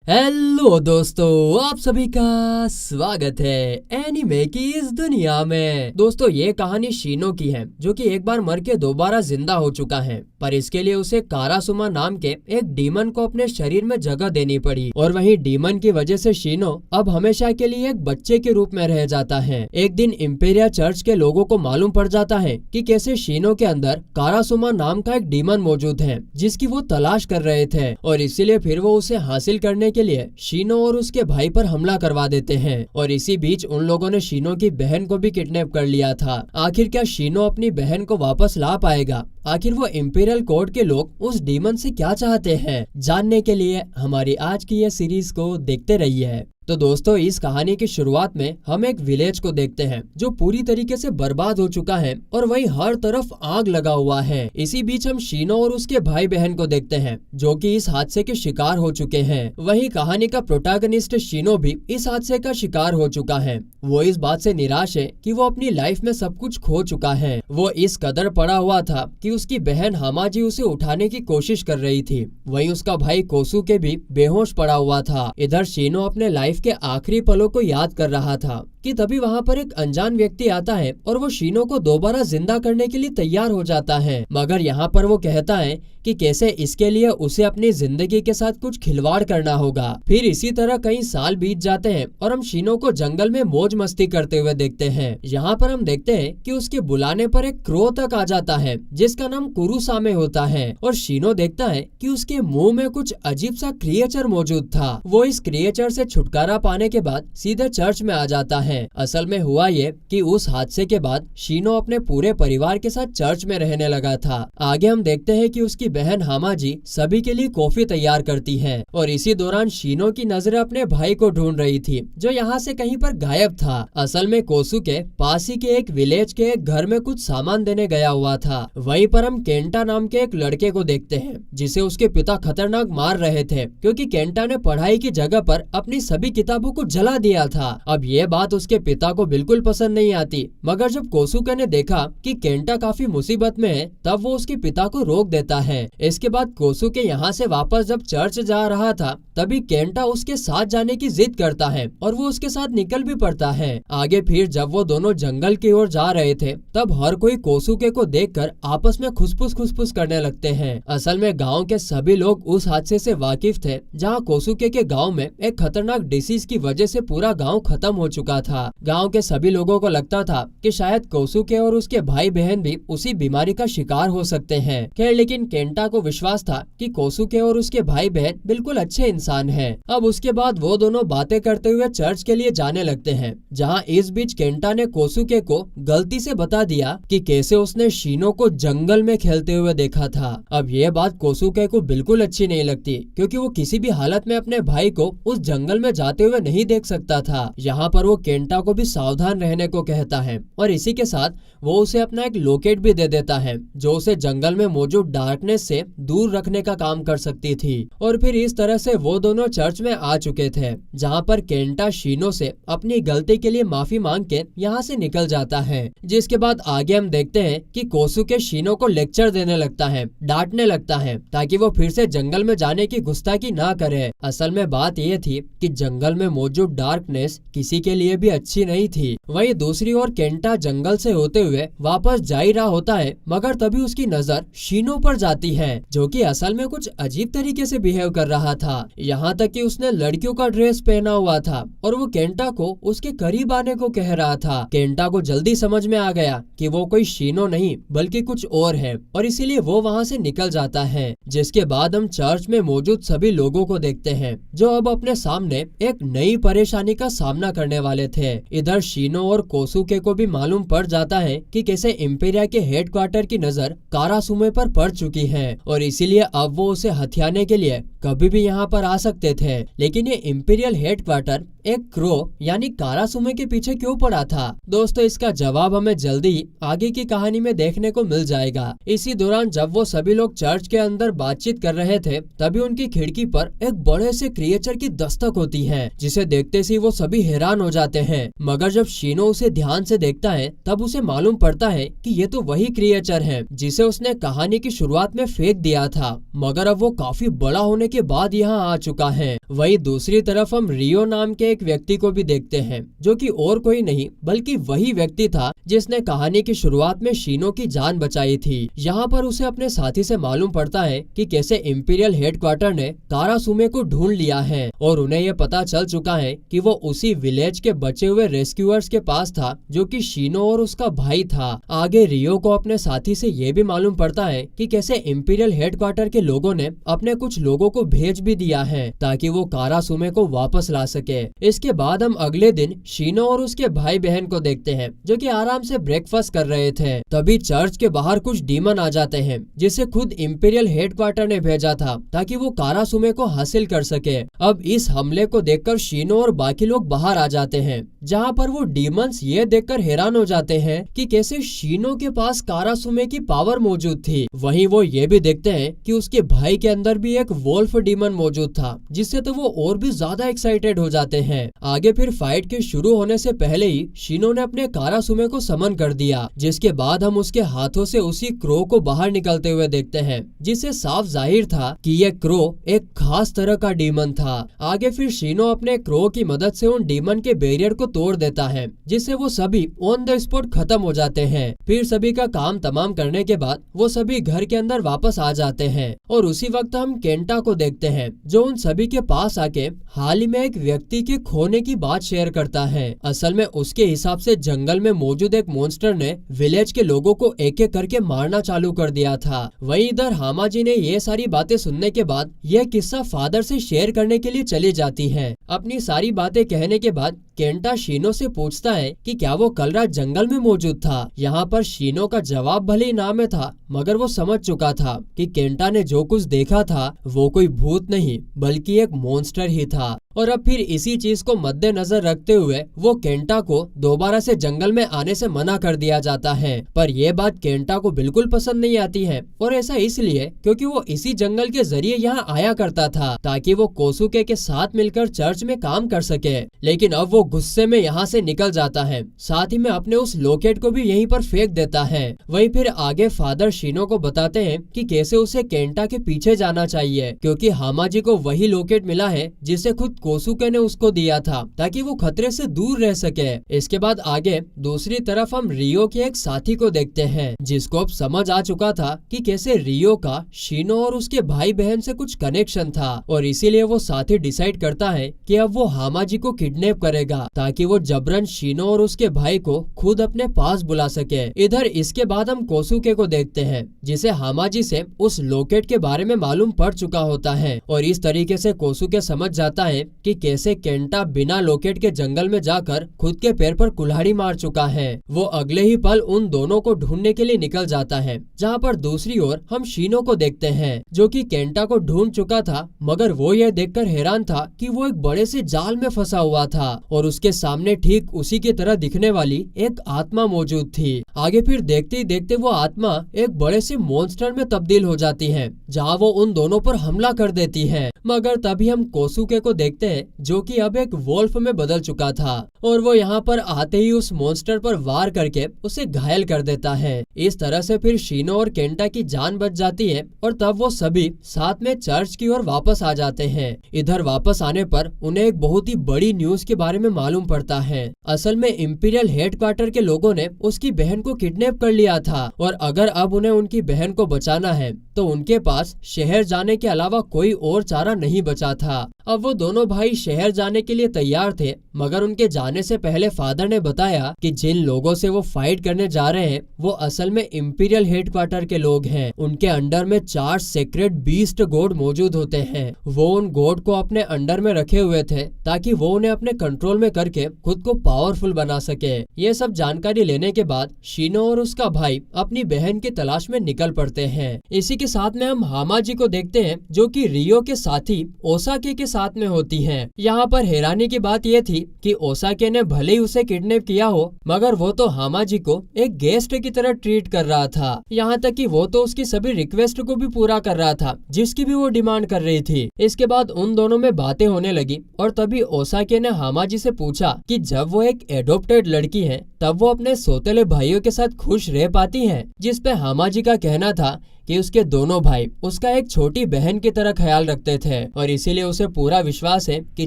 Hello दोस्तों, आप सभी का स्वागत है एनीमे की इस दुनिया में। दोस्तों, ये कहानी शीनो की है, जो कि एक बार मर के दोबारा जिंदा हो चुका है, पर इसके लिए उसे कारासुमा नाम के एक डीमन को अपने शरीर में जगह देनी पड़ी। और वहीं डीमन की वजह से शीनो अब हमेशा के लिए एक बच्चे के रूप में रह जाता है। एक दिन इम्पेरिया चर्च के लोगों को मालूम पड़ जाता है कि कैसे शीनो के अंदर कारासुमा नाम का एक डीमन मौजूद है, जिसकी वो तलाश कर रहे थे। और इसीलिए फिर वो उसे हासिल करने के लिए शीनो और उसके भाई पर हमला करवा देते हैं। और इसी बीच उन लोगों ने शीनो की बहन को भी किडनैप कर लिया था। आखिर क्या शीनो अपनी बहन को वापस ला पाएगा? आखिर वो इम्पीरियल कोर्ट के लोग उस डीमन से क्या चाहते हैं? जानने के लिए हमारी आज की ये सीरीज को देखते रहिए। तो दोस्तों, इस कहानी की शुरुआत में हम एक विलेज को देखते हैं जो पूरी तरीके से बर्बाद हो चुका है और वहीं हर तरफ आग लगा हुआ है। इसी बीच हम शीनो और उसके भाई बहन को देखते हैं जो कि इस हादसे के शिकार हो चुके हैं। वहीं कहानी का प्रोटैगनिस्ट शीनो भी इस हादसे का शिकार हो चुका है। वो इस बात से निराश है कि वो अपनी लाइफ में सब कुछ खो चुका है। वो इस कदर पड़ा हुआ था कि उसकी बहन हामाजी उसे उठाने की कोशिश कर रही थी। वहीं उसका भाई कोसुके भी बेहोश पड़ा हुआ था। इधर शीनो अपने लाइफ के आखिरी पलों को याद कर रहा था कि तभी वहाँ पर एक अनजान व्यक्ति आता है और वो शीनो को दोबारा जिंदा करने के लिए तैयार हो जाता है। मगर यहाँ पर वो कहता है कि कैसे इसके लिए उसे अपनी जिंदगी के साथ कुछ खिलवाड़ करना होगा। फिर इसी तरह कई साल बीत जाते हैं और हम शीनो को जंगल में मौज मस्ती करते हुए देखते हैं। यहाँ पर हम देखते हैं कि उसके बुलाने पर एक क्रो तक आ जाता है जिसका नाम कुरुसामे होता है। और शीनो देखता है कि उसके मुंह में कुछ अजीब सा क्रिएचर मौजूद था। वो इस क्रिएचर से छुटकारा पाने के बाद सीधे चर्च में आ जाता है। असल में हुआ ये कि उस हादसे के बाद शीनो अपने पूरे परिवार के साथ चर्च में रहने लगा था। आगे हम देखते हैं कि उसकी बहन हामाजी सभी के लिए कॉफी तैयार करती है। और इसी दौरान शीनो की नजरें अपने भाई को ढूंढ रही थी जो यहाँ से कहीं पर गायब था। असल में कोसुके पास ही के एक विलेज के एक घर में कुछ सामान देने गया हुआ था। वहीं पर हम केंटा नाम के एक लड़के को देखते हैं जिसे उसके पिता खतरनाक मार रहे थे क्योंकि केंटा ने पढ़ाई की जगह पर अपनी सभी किताबों को जला दिया था। अब ये बात उसके पिता को बिल्कुल पसंद नहीं आती। मगर जब कोसुके ने देखा कि केंटा काफी मुसीबत में है तब वो उसके पिता को रोक देता है। इसके बाद कोसुके यहाँ से वापस जब चर्च जा रहा था तभी केंटा उसके साथ जाने की जिद करता है और वो उसके साथ निकल भी पड़ता है। आगे फिर जब वो दोनों जंगल की ओर जा रहे थे तब हर कोई कोसुके को देखकर आपस में खुसफुस करने लगते हैं। असल में गाँव के सभी लोग उस हादसे से वाकिफ थे जहाँ कोसुके के गाँव में एक खतरनाक डिसीज की वजह से पूरा गाँव खत्म हो चुका था। गांव के सभी लोगों को लगता था कि शायद कोसुके और उसके भाई बहन भी उसी बीमारी का शिकार हो सकते हैं। खैर, लेकिन केंटा को विश्वास था कि कोसुके और उसके भाई बहन बिल्कुल अच्छे इंसान हैं। अब उसके बाद वो दोनों बातें करते हुए चर्च के लिए जाने लगते हैं, जहां इस बीच केंटा ने कोसुके को गलती से बता दिया कि कैसे उसने शीनो को जंगल में खेलते हुए देखा था। अब ये बात कोसुके को बिल्कुल अच्छी नहीं लगती क्योंकि वो किसी भी हालत में अपने भाई को उस जंगल में जाते हुए नहीं देख सकता था। यहाँ पर वो केंटा को भी सावधान रहने को कहता है और इसी के साथ वो उसे अपना एक लोकेट भी दे देता है जो उसे जंगल में मौजूद डार्कनेस से दूर रखने का काम कर सकती थी। और फिर इस तरह से वो दोनों चर्च में आ चुके थे जहाँ पर केंटा शीनो से अपनी गलती के लिए माफी मांग के यहाँ से निकल जाता है। जिसके बाद आगे हम देखते हैं कि कोसुके शीनो को लेक्चर देने लगता है, डांटने लगता है ताकि वो फिर से जंगल में जाने की गुस्ताखी ना करे। असल में बात ये थी कि जंगल में मौजूद डार्कनेस किसी के लिए भी अच्छी नहीं थी। वहीं दूसरी ओर केंटा जंगल से होते हुए वापस जा ही रहा होता है मगर तभी उसकी नजर शीनो पर जाती है जो कि असल में कुछ अजीब तरीके से बिहेव कर रहा था। यहाँ तक कि उसने लड़कियों का ड्रेस पहना हुआ था और वो केंटा को उसके करीब आने को कह रहा था। केंटा को जल्दी समझ में आ गया कि वो कोई शीनो नहीं बल्कि कुछ और है और इसीलिए वो वहाँ से निकल जाता है। जिसके बाद हम चर्च में मौजूद सभी लोगों को देखते हैं जो अब अपने सामने एक नई परेशानी का सामना करने वाले थे। इधर शीनो और कोसुके को भी मालूम पड़ जाता है कि कैसे इम्पेरिया के हेडक्वार्टर की नजर कारासुमे पर पड़ चुकी है और इसीलिए अब वो उसे हथियाने के लिए कभी भी यहाँ पर आ सकते थे। लेकिन ये इम्पीरियल हेडक्वार्टर एक क्रो यानी कारासुमे के पीछे क्यों पड़ा था? दोस्तों, इसका जवाब हमें जल्दी आगे की कहानी में देखने को मिल जाएगा। इसी दौरान जब वो सभी लोग चर्च के अंदर बातचीत कर रहे थे तभी उनकी खिड़की पर एक बड़े से क्रिएचर की दस्तक होती है जिसे देखते ही वो सभी हैरान हो जाते हैं। मगर जब शीनो उसे ध्यान से देखता है तब उसे मालूम पड़ता है कि ये तो वही क्रिएचर है जिसे उसने कहानी की शुरुआत में फेंक दिया था। मगर अब वो काफी बड़ा होने के बाद यहाँ आ चुका है। वहीं दूसरी तरफ हम रियो नाम के एक व्यक्ति को भी देखते हैं, जो कि और कोई नहीं बल्कि वही व्यक्ति था जिसने कहानी की शुरुआत में शीनो की जान बचाई थी। यहाँ पर उसे अपने साथी से मालूम पड़ता है कि कैसे इंपीरियल हेडक्वार्टर ने कारासुमे को ढूंढ लिया है और उन्हें यह पता चल चुका है कि वो उसी विलेज के बचे हुए रेस्क्यूअर्स के पास था, जो कि शीनो और उसका भाई था। आगे रियो को अपने साथी से ये भी मालूम पड़ता है कि कैसे इंपीरियल हेडक्वार्टर के लोगों ने अपने कुछ लोगों को भेज भी दिया है ताकि वो कारासुमे को वापस ला सके। इसके बाद हम अगले दिन शीनो और उसके भाई बहन को देखते हैं, जो कि आराम से ब्रेकफास्ट कर रहे थे। तभी चर्च के बाहर कुछ डीमन आ जाते हैं, जिसे खुद इंपीरियल हेडक्वार्टर ने भेजा था ताकि वो कारासुमे को हासिल कर सके। अब इस हमले को देखकर शीनो और बाकी लोग बाहर आ जाते हैं, जहाँ पर वो डीमंस ये देखकर हैरान हो जाते हैं कि कैसे शीनो के पास कारासुमे की पावर मौजूद थी। वहीं वो ये भी देखते हैं कि उसके भाई के अंदर भी एक वोल्फ डीमन मौजूद था, जिससे तो वो और भी ज्यादा एक्साइटेड हो जाते हैं। आगे फिर फाइट के शुरू होने से पहले ही शीनो ने अपने कारासुमे को समन कर दिया, जिसके बाद हम उसके हाथों से उसी क्रो को बाहर निकलते हुए देखते हैं, जिससे साफ जाहिर था कि यह क्रो एक खास तरह का डीमन था। आगे फिर शीनो अपने क्रो की मदद से उन डीमन के बैरियर को तोड़ देता है, जिससे वो सभी ऑन द स्पॉट खत्म हो जाते हैं। फिर सभी का काम तमाम करने के बाद वो सभी घर के अंदर वापस आ जाते हैं और उसी वक्त हम केंटा को देखते हैं, जो उन सभी के पास आके हाल ही में एक व्यक्ति के खोने की बात शेयर करता है। असल में उसके हिसाब से जंगल में मौजूद एक मॉन्स्टर ने विलेज के लोगों को एक एक करके मारना चालू कर दिया था। वहीं इधर हामाजी ने ये सारी बातें सुनने के बाद यह किस्सा फादर से शेयर करने के लिए चली जाती है। अपनी सारी बातें कहने के बाद केंटा शीनो से पूछता है कि क्या वो कल रात जंगल में मौजूद था। यहाँ पर शीनो का जवाब भले ही ना में था, मगर वो समझ चुका था कि केंटा ने जो कुछ देखा था वो कोई भूत नहीं बल्कि एक मॉन्स्टर ही था। और अब फिर इसी चीज को मद्देनजर रखते हुए वो केंटा को दोबारा से जंगल में आने से मना कर दिया जाता है। पर यह बात केंटा को बिल्कुल पसंद नहीं आती है, और ऐसा इसलिए क्योंकि वो इसी जंगल के जरिए यहाँ आया करता था ताकि वो कोसुके के साथ मिलकर चर्च में काम कर सके। लेकिन अब वो गुस्से में यहाँ से निकल जाता है, साथ ही में अपने उस लॉकेट को भी यहीं पर फेंक देता है। वहीं फिर आगे फादर शीनो को बताते हैं कि कैसे उसे केंटा के पीछे जाना चाहिए, क्योंकि हामाजी को वही लॉकेट मिला है जिसे खुद कोसुके ने उसको दिया था ताकि वो खतरे से दूर रह सके। इसके बाद आगे दूसरी तरफ हम रियो के एक साथी को देखते हैं, जिसको अब समझ आ चुका था कि कैसे रियो का शीनो और उसके भाई बहन से कुछ कनेक्शन था, और इसीलिए वो साथी डिसाइड करता है कि अब वो हामाजी को किडनैप करेगा ताकि वो जबरन शीनो और उसके भाई को खुद अपने पास बुला सके। इधर इसके बाद हम कोसुके को देखते हैं, जिसे हामाजी से उस लॉकेट के बारे में मालूम पड़ चुका होता है, और इस तरीके से कोसुके समझ जाता है कि कैसे केंटा बिना लॉकेट के जंगल में जाकर खुद के पैर पर कुल्हाड़ी मार चुका है। वो अगले ही पल उन दोनों को ढूंढने के लिए निकल जाता है, जहाँ पर दूसरी ओर हम शीनो को देखते हैं, जो कि केंटा को ढूंढ चुका था, मगर वो यह देखकर हैरान था कि वो एक बड़े से जाल में फंसा हुआ था और उसके सामने ठीक उसी की तरह दिखने वाली एक आत्मा मौजूद थी। आगे फिर देखते ही देखते वो आत्मा एक बड़े से मॉन्स्टर में तब्दील हो जाती है, जहाँ वो उन दोनों पर हमला कर देती है। मगर तभी हम कोसुके को देखते हैं, जो कि अब एक वोल्फ में बदल चुका था, और वो यहाँ पर आते ही उस मॉन्स्टर पर वार करके उसे घायल कर देता है। इस तरह से फिर शीनो और केंटा की जान बच जाती है, और तब वो सभी साथ में चर्च की ओर वापस आ जाते हैं। इधर वापस आने पर उन्हें एक बहुत ही बड़ी न्यूज के बारे में मालूम पड़ता है। असल में इंपीरियल हेडक्वार्टर के लोगों ने उसकी बहन को किडनैप कर लिया था, और अगर अब उन्हें उनकी बहन को बचाना है तो उनके पास शहर जाने के अलावा कोई और चारा नहीं बचा था। अब वो दोनों भाई शहर जाने के लिए तैयार थे, मगर उनके जाने से पहले फादर ने बताया कि जिन लोगों से वो फाइट करने जा रहे हैं वो असल में इंपीरियल हेडक्वार्टर के लोग हैं। उनके अंडर में 4 सेक्रेट बीस्ट गॉड मौजूद होते हैं। वो उन गॉड को अपने अंडर में रखे हुए थे ताकि वो उन्हें अपने कंट्रोल में करके खुद को पावरफुल बना सके। ये सब जानकारी लेने के बाद शीनो और उसका भाई अपनी बहन की तलाश में निकल पड़ते हैं। इसी के साथ में हम हामाजी को देखते हैं, जो कि रियो के साथी ओसाके के साथ में होती है। यहाँ पर हैरानी की बात यह थी कि ओसाके ने भले ही उसे किडनैप किया हो, मगर वो तो हामाजी को एक गेस्ट की तरह ट्रीट कर रहा था। यहाँ तक कि वो तो उसकी सभी रिक्वेस्ट को भी पूरा कर रहा था जिसकी भी वो डिमांड कर रही थी। इसके बाद उन दोनों में बातें होने लगी, और तभी ओसाके ने हामाजी से पूछा कि जब वो एक एडोप्टेड लड़की है तब वो अपने सौतेले भाइयों के साथ खुश रह पाती है, जिस पे हामाजी का कहना था कि उसके दोनों भाई उसका एक छोटी बहन की तरह ख्याल रखते थे और इसीलिए उसे पूरा विश्वास है कि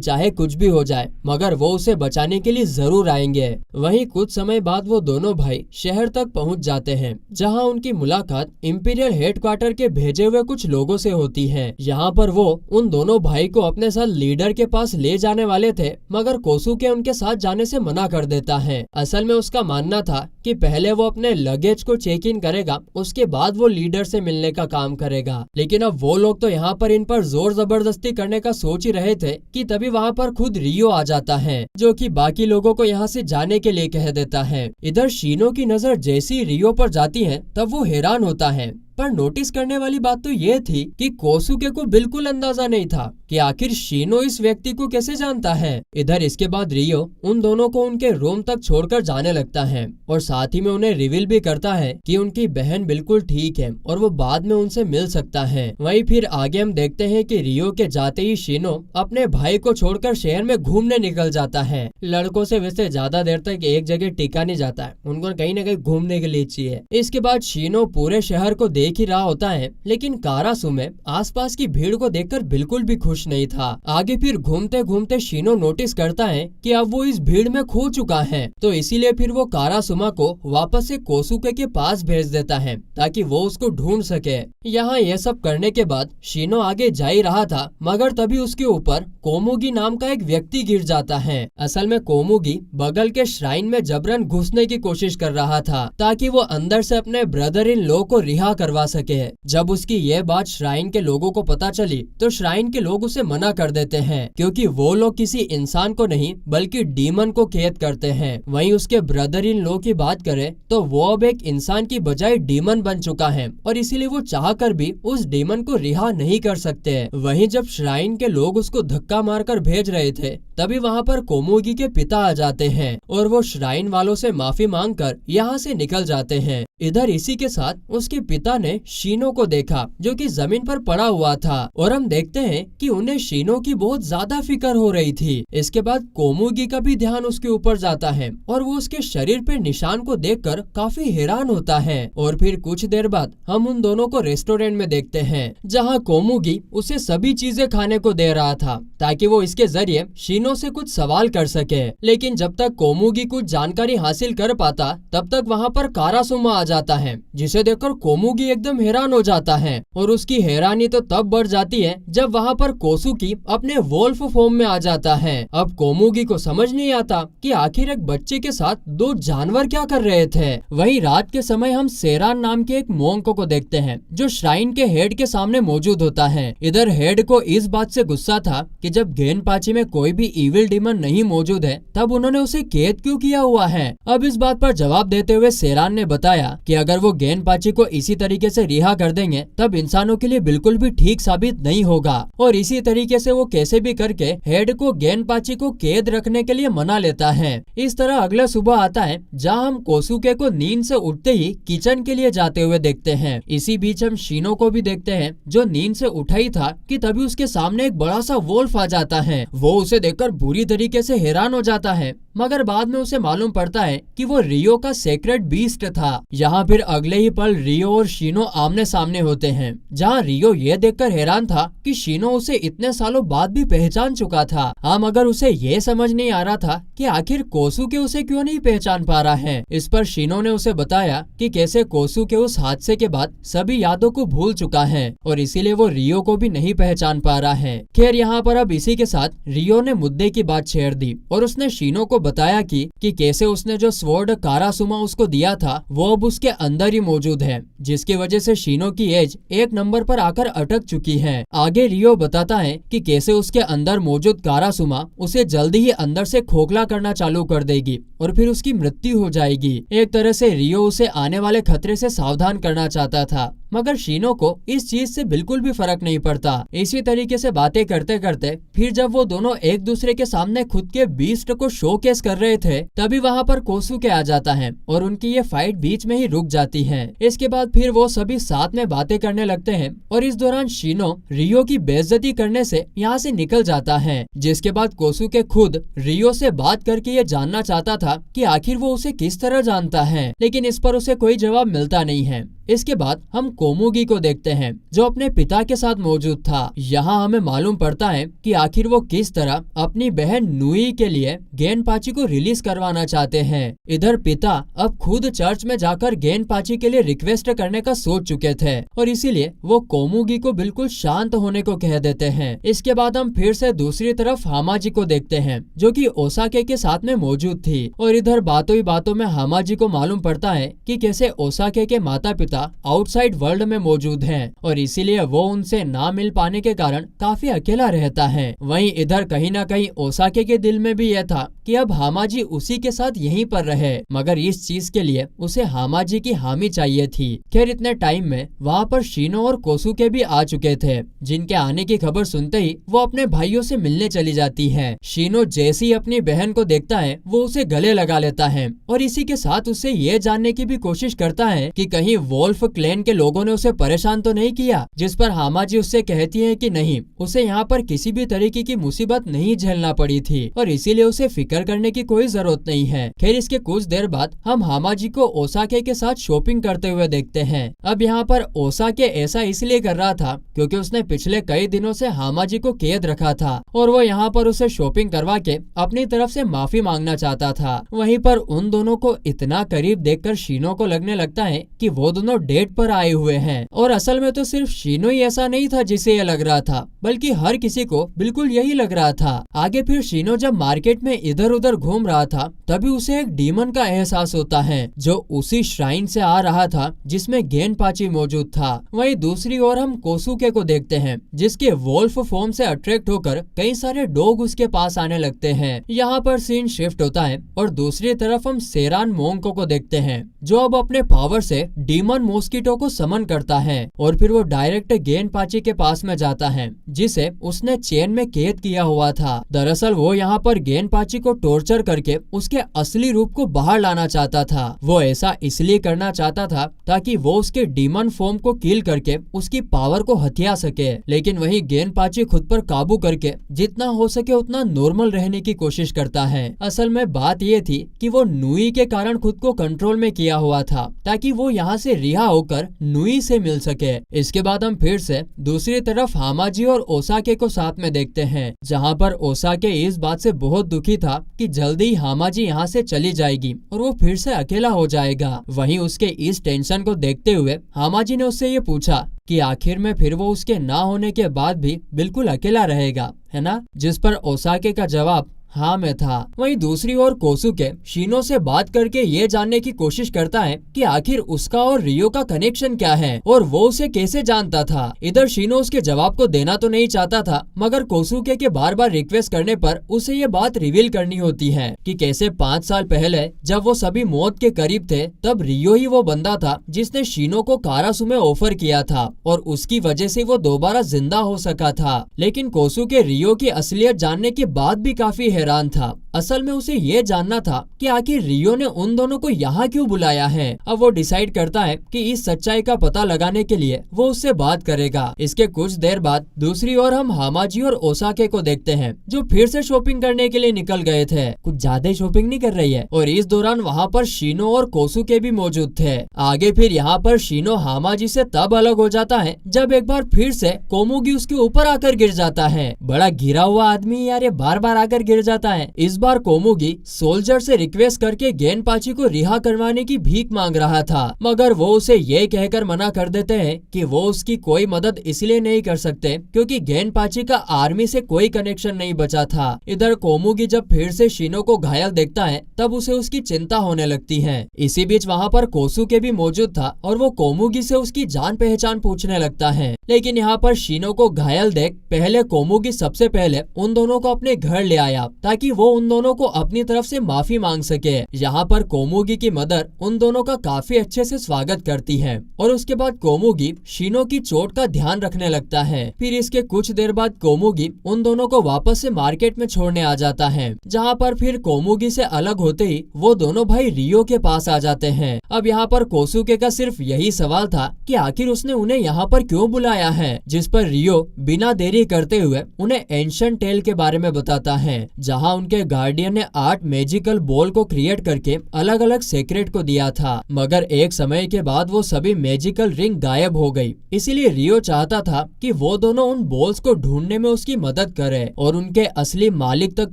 चाहे कुछ भी हो जाए मगर वो उसे बचाने के लिए जरूर आएंगे। वहीं कुछ समय बाद वो दोनों भाई शहर तक पहुंच जाते हैं, जहां उनकी मुलाकात इंपीरियल हेडक्वार्टर के भेजे हुए कुछ लोगों से होती है। यहाँ पर वो उन दोनों भाई को अपने साथ लीडर के पास ले जाने वाले थे, मगर कोसुके उनके साथ जाने से मना कर देता है। असल में उसका मानना था कि पहले वो अपने लगेज को चेक इन करेगा, उसके बाद वो लीडर से मिलने का काम करेगा। लेकिन अब वो लोग तो यहाँ पर इन पर जोर जबरदस्ती करने का सोच ही रहे थे कि तभी वहाँ पर खुद रियो आ जाता है, जो कि बाकी लोगों को यहाँ से जाने के लिए कह देता है। इधर शीनो की नजर जैसी रियो पर जाती है तब वो हैरान होता है, पर नोटिस करने वाली बात तो ये थी कि कोसुके को बिल्कुल अंदाजा नहीं था कि आखिर शीनो इस व्यक्ति को कैसे जानता है। इधर इसके बाद रियो उन दोनों को उनके रूम तक छोड़कर जाने लगता है और साथ ही में उन्हें रिवील भी करता है कि उनकी बहन बिल्कुल ठीक है और वो बाद में उनसे मिल सकता है। वहीं फिर आगे हम देखते हैं कि रियो के जाते ही शीनो अपने भाई को छोड़कर शहर में घूमने निकल जाता है। लड़कों से वैसे ज्यादा देर तक एक जगह टिका नहीं जाता है, उनको कहीं न कहीं घूमने के लिए चाहिए। इसके बाद शीनो पूरे शहर को देख ही रहा होता है, लेकिन कारासुमे आसपास की भीड़ को देखकर बिल्कुल भी खुश नहीं था। आगे फिर घूमते घूमते शीनो नोटिस करता है कि अब वो इस भीड़ में खो चुका है, तो इसीलिए फिर वो कारासुमा को वापस से कोसुके के पास भेज देता है ताकि वो उसको ढूंढ सके। यहाँ यह सब करने के बाद शीनो आगे जा ही रहा था, मगर तभी उसके ऊपर कोमुगी नाम का एक व्यक्ति गिर जाता है। असल में कोमुगी बगल के श्राइन में जबरन घुसने की कोशिश कर रहा था ताकि वो अंदर से अपने ब्रदर इन लॉ को रिहा करवा सके। जब उसकी यह बात श्राइन के लोगों को पता चली तो श्राइन के लोग उसे मना कर देते हैं, क्योंकि वो लोग किसी इंसान को नहीं बल्कि डीमन को कैद करते हैं। वहीं उसके ब्रदर इन लॉ की बात करें तो वो अब एक इंसान की बजाय डीमन बन चुका है और इसीलिए वो चाहकर भी उस डीमन को रिहा नहीं कर सकते। वहीं जब श्राइन के लोग उसको धक्का मारकर भेज रहे थे तभी वहाँ पर कोमुगी के पिता आ जाते हैं और वो श्राइन वालों से माफी मांगकर यहाँ से निकल जाते हैं। इधर इसी के साथ उसके पिता ने शीनो को देखा जो कि जमीन पर पड़ा हुआ था और हम देखते हैं कि उन्हें शीनो की बहुत ज्यादा फिक्र हो रही थी। इसके बाद कोमुगी का भी ध्यान उसके ऊपर जाता है और वो उसके शरीर पे निशान को देखकर काफी हैरान होता है। और फिर कुछ देर बाद हम उन दोनों को रेस्टोरेंट में देखते हैं, जहाँ कोमुगी उसे सभी चीजें खाने को दे रहा था ताकि वो इसके जरिए शीनो से कुछ सवाल कर सके। लेकिन जब तक कोमुगी कुछ जानकारी हासिल कर पाता तब तक वहाँ पर कारासुमा आ जाता है, जिसे देखकर कोमुगी एकदम हैरान हो जाता है और उसकी हैरानी तो तब बढ़ जाती है जब वहाँ पर कोसुकी अपने वोल्फ फॉर्म में आ जाता है। अब कोमुगी को समझ नहीं आता कि आखिर एक बच्चे के साथ दो जानवर क्या कर रहे थे। वहीं रात के समय हम सेरान नाम के एक मोंक को देखते हैं जो श्राइन के हेड के सामने मौजूद होता है। इधर हेड को इस बात से गुस्सा था कि जब गेनपाची में कोई भी इविल डीमन नहीं मौजूद है तब उन्होंने उसे कैद क्यों किया हुआ है। अब इस बात पर जवाब देते हुए सेरान ने बताया कि अगर वो गेनपाची को इसी तरीके से रिहा कर देंगे तब इंसानों के लिए बिल्कुल भी ठीक साबित नहीं होगा और इसी तरीके से वो कैसे भी करके हेड को गेनपाची को कैद रखने के लिए मना लेता है। इस तरह अगला सुबह आता है जहां हम कोसुके को नींद से उठते ही किचन के लिए जाते हुए देखते हैं। इसी बीच हम शीनो को भी देखते हैं जो नींद से उठा ही था कि तभी उसके सामने एक बड़ा सा वोल्फ आ जाता है। वो उसे देखकर बुरी तरीके से हैरान हो जाता है, मगर बाद में उसे मालूम पड़ता है कि वो रियो का सेक्रेट बीस्ट था। यहाँ फिर अगले ही पल रियो और शीनो आमने सामने होते हैं, जहाँ रियो ये देखकर हैरान था कि शीनो उसे इतने सालों बाद भी पहचान चुका था। हाँ, मगर उसे ये समझ नहीं आ रहा था कि आखिर कोसुके उसे क्यों नहीं पहचान पा रहा है। इस पर शीनो ने उसे बताया कि कैसे कोसुके उस हादसे के बाद सभी यादों को भूल चुका है और इसीलिए वो रियो को भी नहीं पहचान पा रहा है। खैर यहाँ पर अब इसी के साथ रियो ने मुद्दे की बात छेड़ दी और उसने शीनो को बताया कि कैसे उसने जो स्वॉर्ड कारासुमा उसको दिया था वो अब उसके अंदर ही मौजूद है, जिसकी वजह से शीनो की एज एक नंबर पर आकर अटक चुकी है। आगे रियो बताता है कि कैसे उसके अंदर मौजूद कारासुमा उसे जल्दी ही अंदर से खोखला करना चालू कर देगी और फिर उसकी मृत्यु हो जाएगी। एक तरह से रियो उसे आने वाले खतरे से सावधान करना चाहता था, मगर शीनो को इस चीज से बिल्कुल भी फर्क नहीं पड़ता। इसी तरीके से बातें करते करते फिर जब वो दोनों एक दूसरे के सामने खुद के बीस्ट को शोकेस कर रहे थे, तभी वहाँ पर कोसुके आ जाता है और उनकी ये फाइट बीच में ही रुक जाती है। इसके बाद फिर वो सभी साथ में बातें करने लगते हैं और इस दौरान शीनो रियो की बेइज्जती करने से यहाँ से निकल जाता है। जिसके बाद कोसुके खुद रियो से बात करके ये जानना चाहता था कि आखिर वो उसे किस तरह जानता है, लेकिन इस पर उसे कोई जवाब मिलता नहीं है। इसके बाद हम कोमुगी को देखते हैं जो अपने पिता के साथ मौजूद था। यहाँ हमें मालूम पड़ता है कि आखिर वो किस तरह अपनी बहन नुई के लिए गेनपाची को रिलीज करवाना चाहते हैं। इधर पिता अब खुद चर्च में जाकर गेनपाची के लिए रिक्वेस्ट करने का सोच चुके थे और इसीलिए वो कोमुगी को बिल्कुल शांत होने को कह देते हैं। इसके बाद हम फिर से दूसरी तरफ हामाजी को देखते हैं जो कि ओसाके के साथ में मौजूद थी और इधर बातों ही बातों में हामाजी को मालूम पड़ता है कि कैसे ओसाके के माता पिता आउटसाइड वर्ल्ड में मौजूद हैं और इसीलिए वो उनसे ना मिल पाने के कारण काफी अकेला रहता है। वहीं इधर कहीं ना कहीं ओसाके के दिल में भी यह था कि अब हामाजी उसी के साथ यहीं पर रहे, मगर इस चीज के लिए उसे हामाजी की हामी चाहिए थी। खैर इतने टाइम में वहाँ पर शीनो और कोसुके भी आ चुके थे, जिनके आने की खबर सुनते ही वो अपने भाइयों से मिलने चली जाती है। शीनो जैसे ही अपनी बहन को देखता है वो उसे गले लगा लेता है और इसी के साथ उसे ये जानने की भी कोशिश करता है कि कहीं वोल्फ क्लैन के लोगों ने उसे परेशान तो नहीं किया, जिस पर हामाजी उससे कहती है कि नहीं, उसे यहाँ पर किसी भी तरीके की मुसीबत नहीं झेलना पड़ी थी और इसीलिए उसे फिक्र करने की कोई जरूरत नहीं है। खैर इसके कुछ देर बाद हम हामाजी को ओसाके के साथ शॉपिंग करते हुए देखते हैं। अब यहाँ पर ओसाके ऐसा इसलिए कर रहा था क्योंकि उसने पिछले कई दिनों से हामाजी को कैद रखा था और वो यहाँ पर उसे शॉपिंग करवा के अपनी तरफ से माफी मांगना चाहता था। वहीं पर उन दोनों को इतना करीब देखकर शीनो को लगने लगता है कि वो दोनों डेट पर आए हुए हैं और असल में तो सिर्फ शीनो ही ऐसा नहीं था जिसे ये लग रहा था, बल्कि हर किसी को बिल्कुल यही लग रहा था। आगे फिर शीनो जब मार्केट में इधर उधर घूम रहा था तभी उसे एक डीमन का एहसास होता है जो उसी श्राइन से आ रहा था जिसमें गेनपाची मौजूद था। वहीं दूसरी ओर हम कोसुके को देखते हैं जिसके वोल्फ फॉर्म से अट्रैक्ट होकर कई सारे डॉग उसके पास आने लगते हैं। यहाँ पर सीन शिफ्ट होता है और दूसरी तरफ हम सेरान मोंको को देखते हैं जो अब अपने पावर से डीमन मॉस्किटो को समन करता है और फिर वो डायरेक्ट गेनपाची के पास में जाता है जिसे उसने चेन में कैद किया हुआ था। दरअसल वो यहाँ पर गेनपाची को टॉर्चर करके उसके असली रूप को बाहर लाना चाहता था। वो ऐसा इसलिए करना चाहता था ताकि वो उसके डीमन फॉर्म को किल करके उसकी पावर को हथिया सके, लेकिन वही गेनपाची खुद पर काबू करके जितना हो सके उतना नॉर्मल रहने की कोशिश करता है। असल में बात ये थी कि वो नुई के कारण खुद को कंट्रोल में किया हुआ था ताकि वो यहाँ से रिहा होकर नुई से मिल सके। इसके बाद हम फिर से दूसरी तरफ हामाजी और ओसाके को साथ में देखते हैं जहाँ पर ओसाके इस बात से बहुत दुखी था कि जल्दी ही हामाजी यहाँ से चली जाएगी और वो फिर से अकेला हो जाएगा। वहीं उसके इस टेंशन को देखते हुए हामाजी ने उससे ये पूछा कि आखिर में फिर वो उसके ना होने के बाद भी बिल्कुल अकेला रहेगा, है ना? जिस पर ओसाके का जवाब हाँ में था। वहीं दूसरी ओर कोसुके शीनो से बात करके ये जानने की कोशिश करता है कि आखिर उसका और रियो का कनेक्शन क्या है और वो उसे कैसे जानता था। इधर शीनो उसके जवाब को देना तो नहीं चाहता था, मगर कोसुके के बार बार रिक्वेस्ट करने पर उसे ये बात रिवील करनी होती है कि कैसे 5 साल पहले जब वो सभी मौत के करीब थे तब रियो ही वो बंदा था जिसने शीनो को कारासु में ऑफर किया था और उसकी वजह से वो दोबारा जिंदा हो सका था। लेकिन कोसुके रियो की असलियत जानने के बाद भी काफी हैरान था। असल में उसे ये जानना था कि आखिर रियो ने उन दोनों को यहाँ क्यों बुलाया है। अब वो डिसाइड करता है कि इस सच्चाई का पता लगाने के लिए वो उससे बात करेगा। इसके कुछ देर बाद दूसरी ओर हम हामाजी और ओसाके को देखते हैं जो फिर से शॉपिंग करने के लिए निकल गए थे। कुछ ज्यादा शॉपिंग नहीं कर रही है और इस दौरान वहाँ पर शीनो और कोसुके भी मौजूद थे। आगे फिर यहाँ पर शीनो हामाजी से तब अलग हो जाता है जब एक बार फिर से कोमुगी उसके ऊपर आकर गिर जाता है। बड़ा गिरा हुआ आदमी यार, ये बार बार आकर गिर जाता है। इस बार कोमुगी सोल्जर से रिक्वेस्ट करके गेनपाची को रिहा करवाने की भीख मांग रहा था, मगर वो उसे ये कहकर मना कर देते हैं कि वो उसकी कोई मदद इसलिए नहीं कर सकते क्योंकि गेनपाची का आर्मी से कोई कनेक्शन नहीं बचा था। इधर कोमुगी जब फिर से शीनो को घायल देखता है तब उसे उसकी चिंता होने लगती है। इसी बीच वहाँ पर कोसुके भी मौजूद था और वो कोमुगी से उसकी जान पहचान पूछने लगता है, लेकिन यहाँ पर शीनो को घायल देख पहले कोमुगी सबसे पहले उन दोनों को अपने घर ले आया ताकि वो उन दोनों को अपनी तरफ से माफी मांग सके। यहाँ पर कोमुगी की मदर उन दोनों का काफी अच्छे से स्वागत करती है और उसके बाद कोमुगी शीनो की चोट का ध्यान रखने लगता है। फिर इसके कुछ देर बाद कोमुगी उन दोनों को वापस से मार्केट में छोड़ने आ जाता है, जहाँ पर फिर कोमुगी से अलग होते ही वो दोनों भाई रियो के पास आ जाते हैं। अब यहाँ पर कोसुके का सिर्फ यही सवाल था कि आखिर उसने उन्हें यहाँ पर क्यों बुलाया है, जिस पर रियो बिना देरी करते हुए उन्हें एंशिएंट टेल के बारे में बताता है, जहाँ उनके गार्डियन ने 8 मैजिकल बॉल को क्रिएट करके अलग अलग सीक्रेट को दिया था, मगर एक समय के बाद वो सभी मैजिकल रिंग गायब हो गई। इसीलिए रियो चाहता था कि वो दोनों उन बॉल्स को ढूंढने में उसकी मदद करे और उनके असली मालिक तक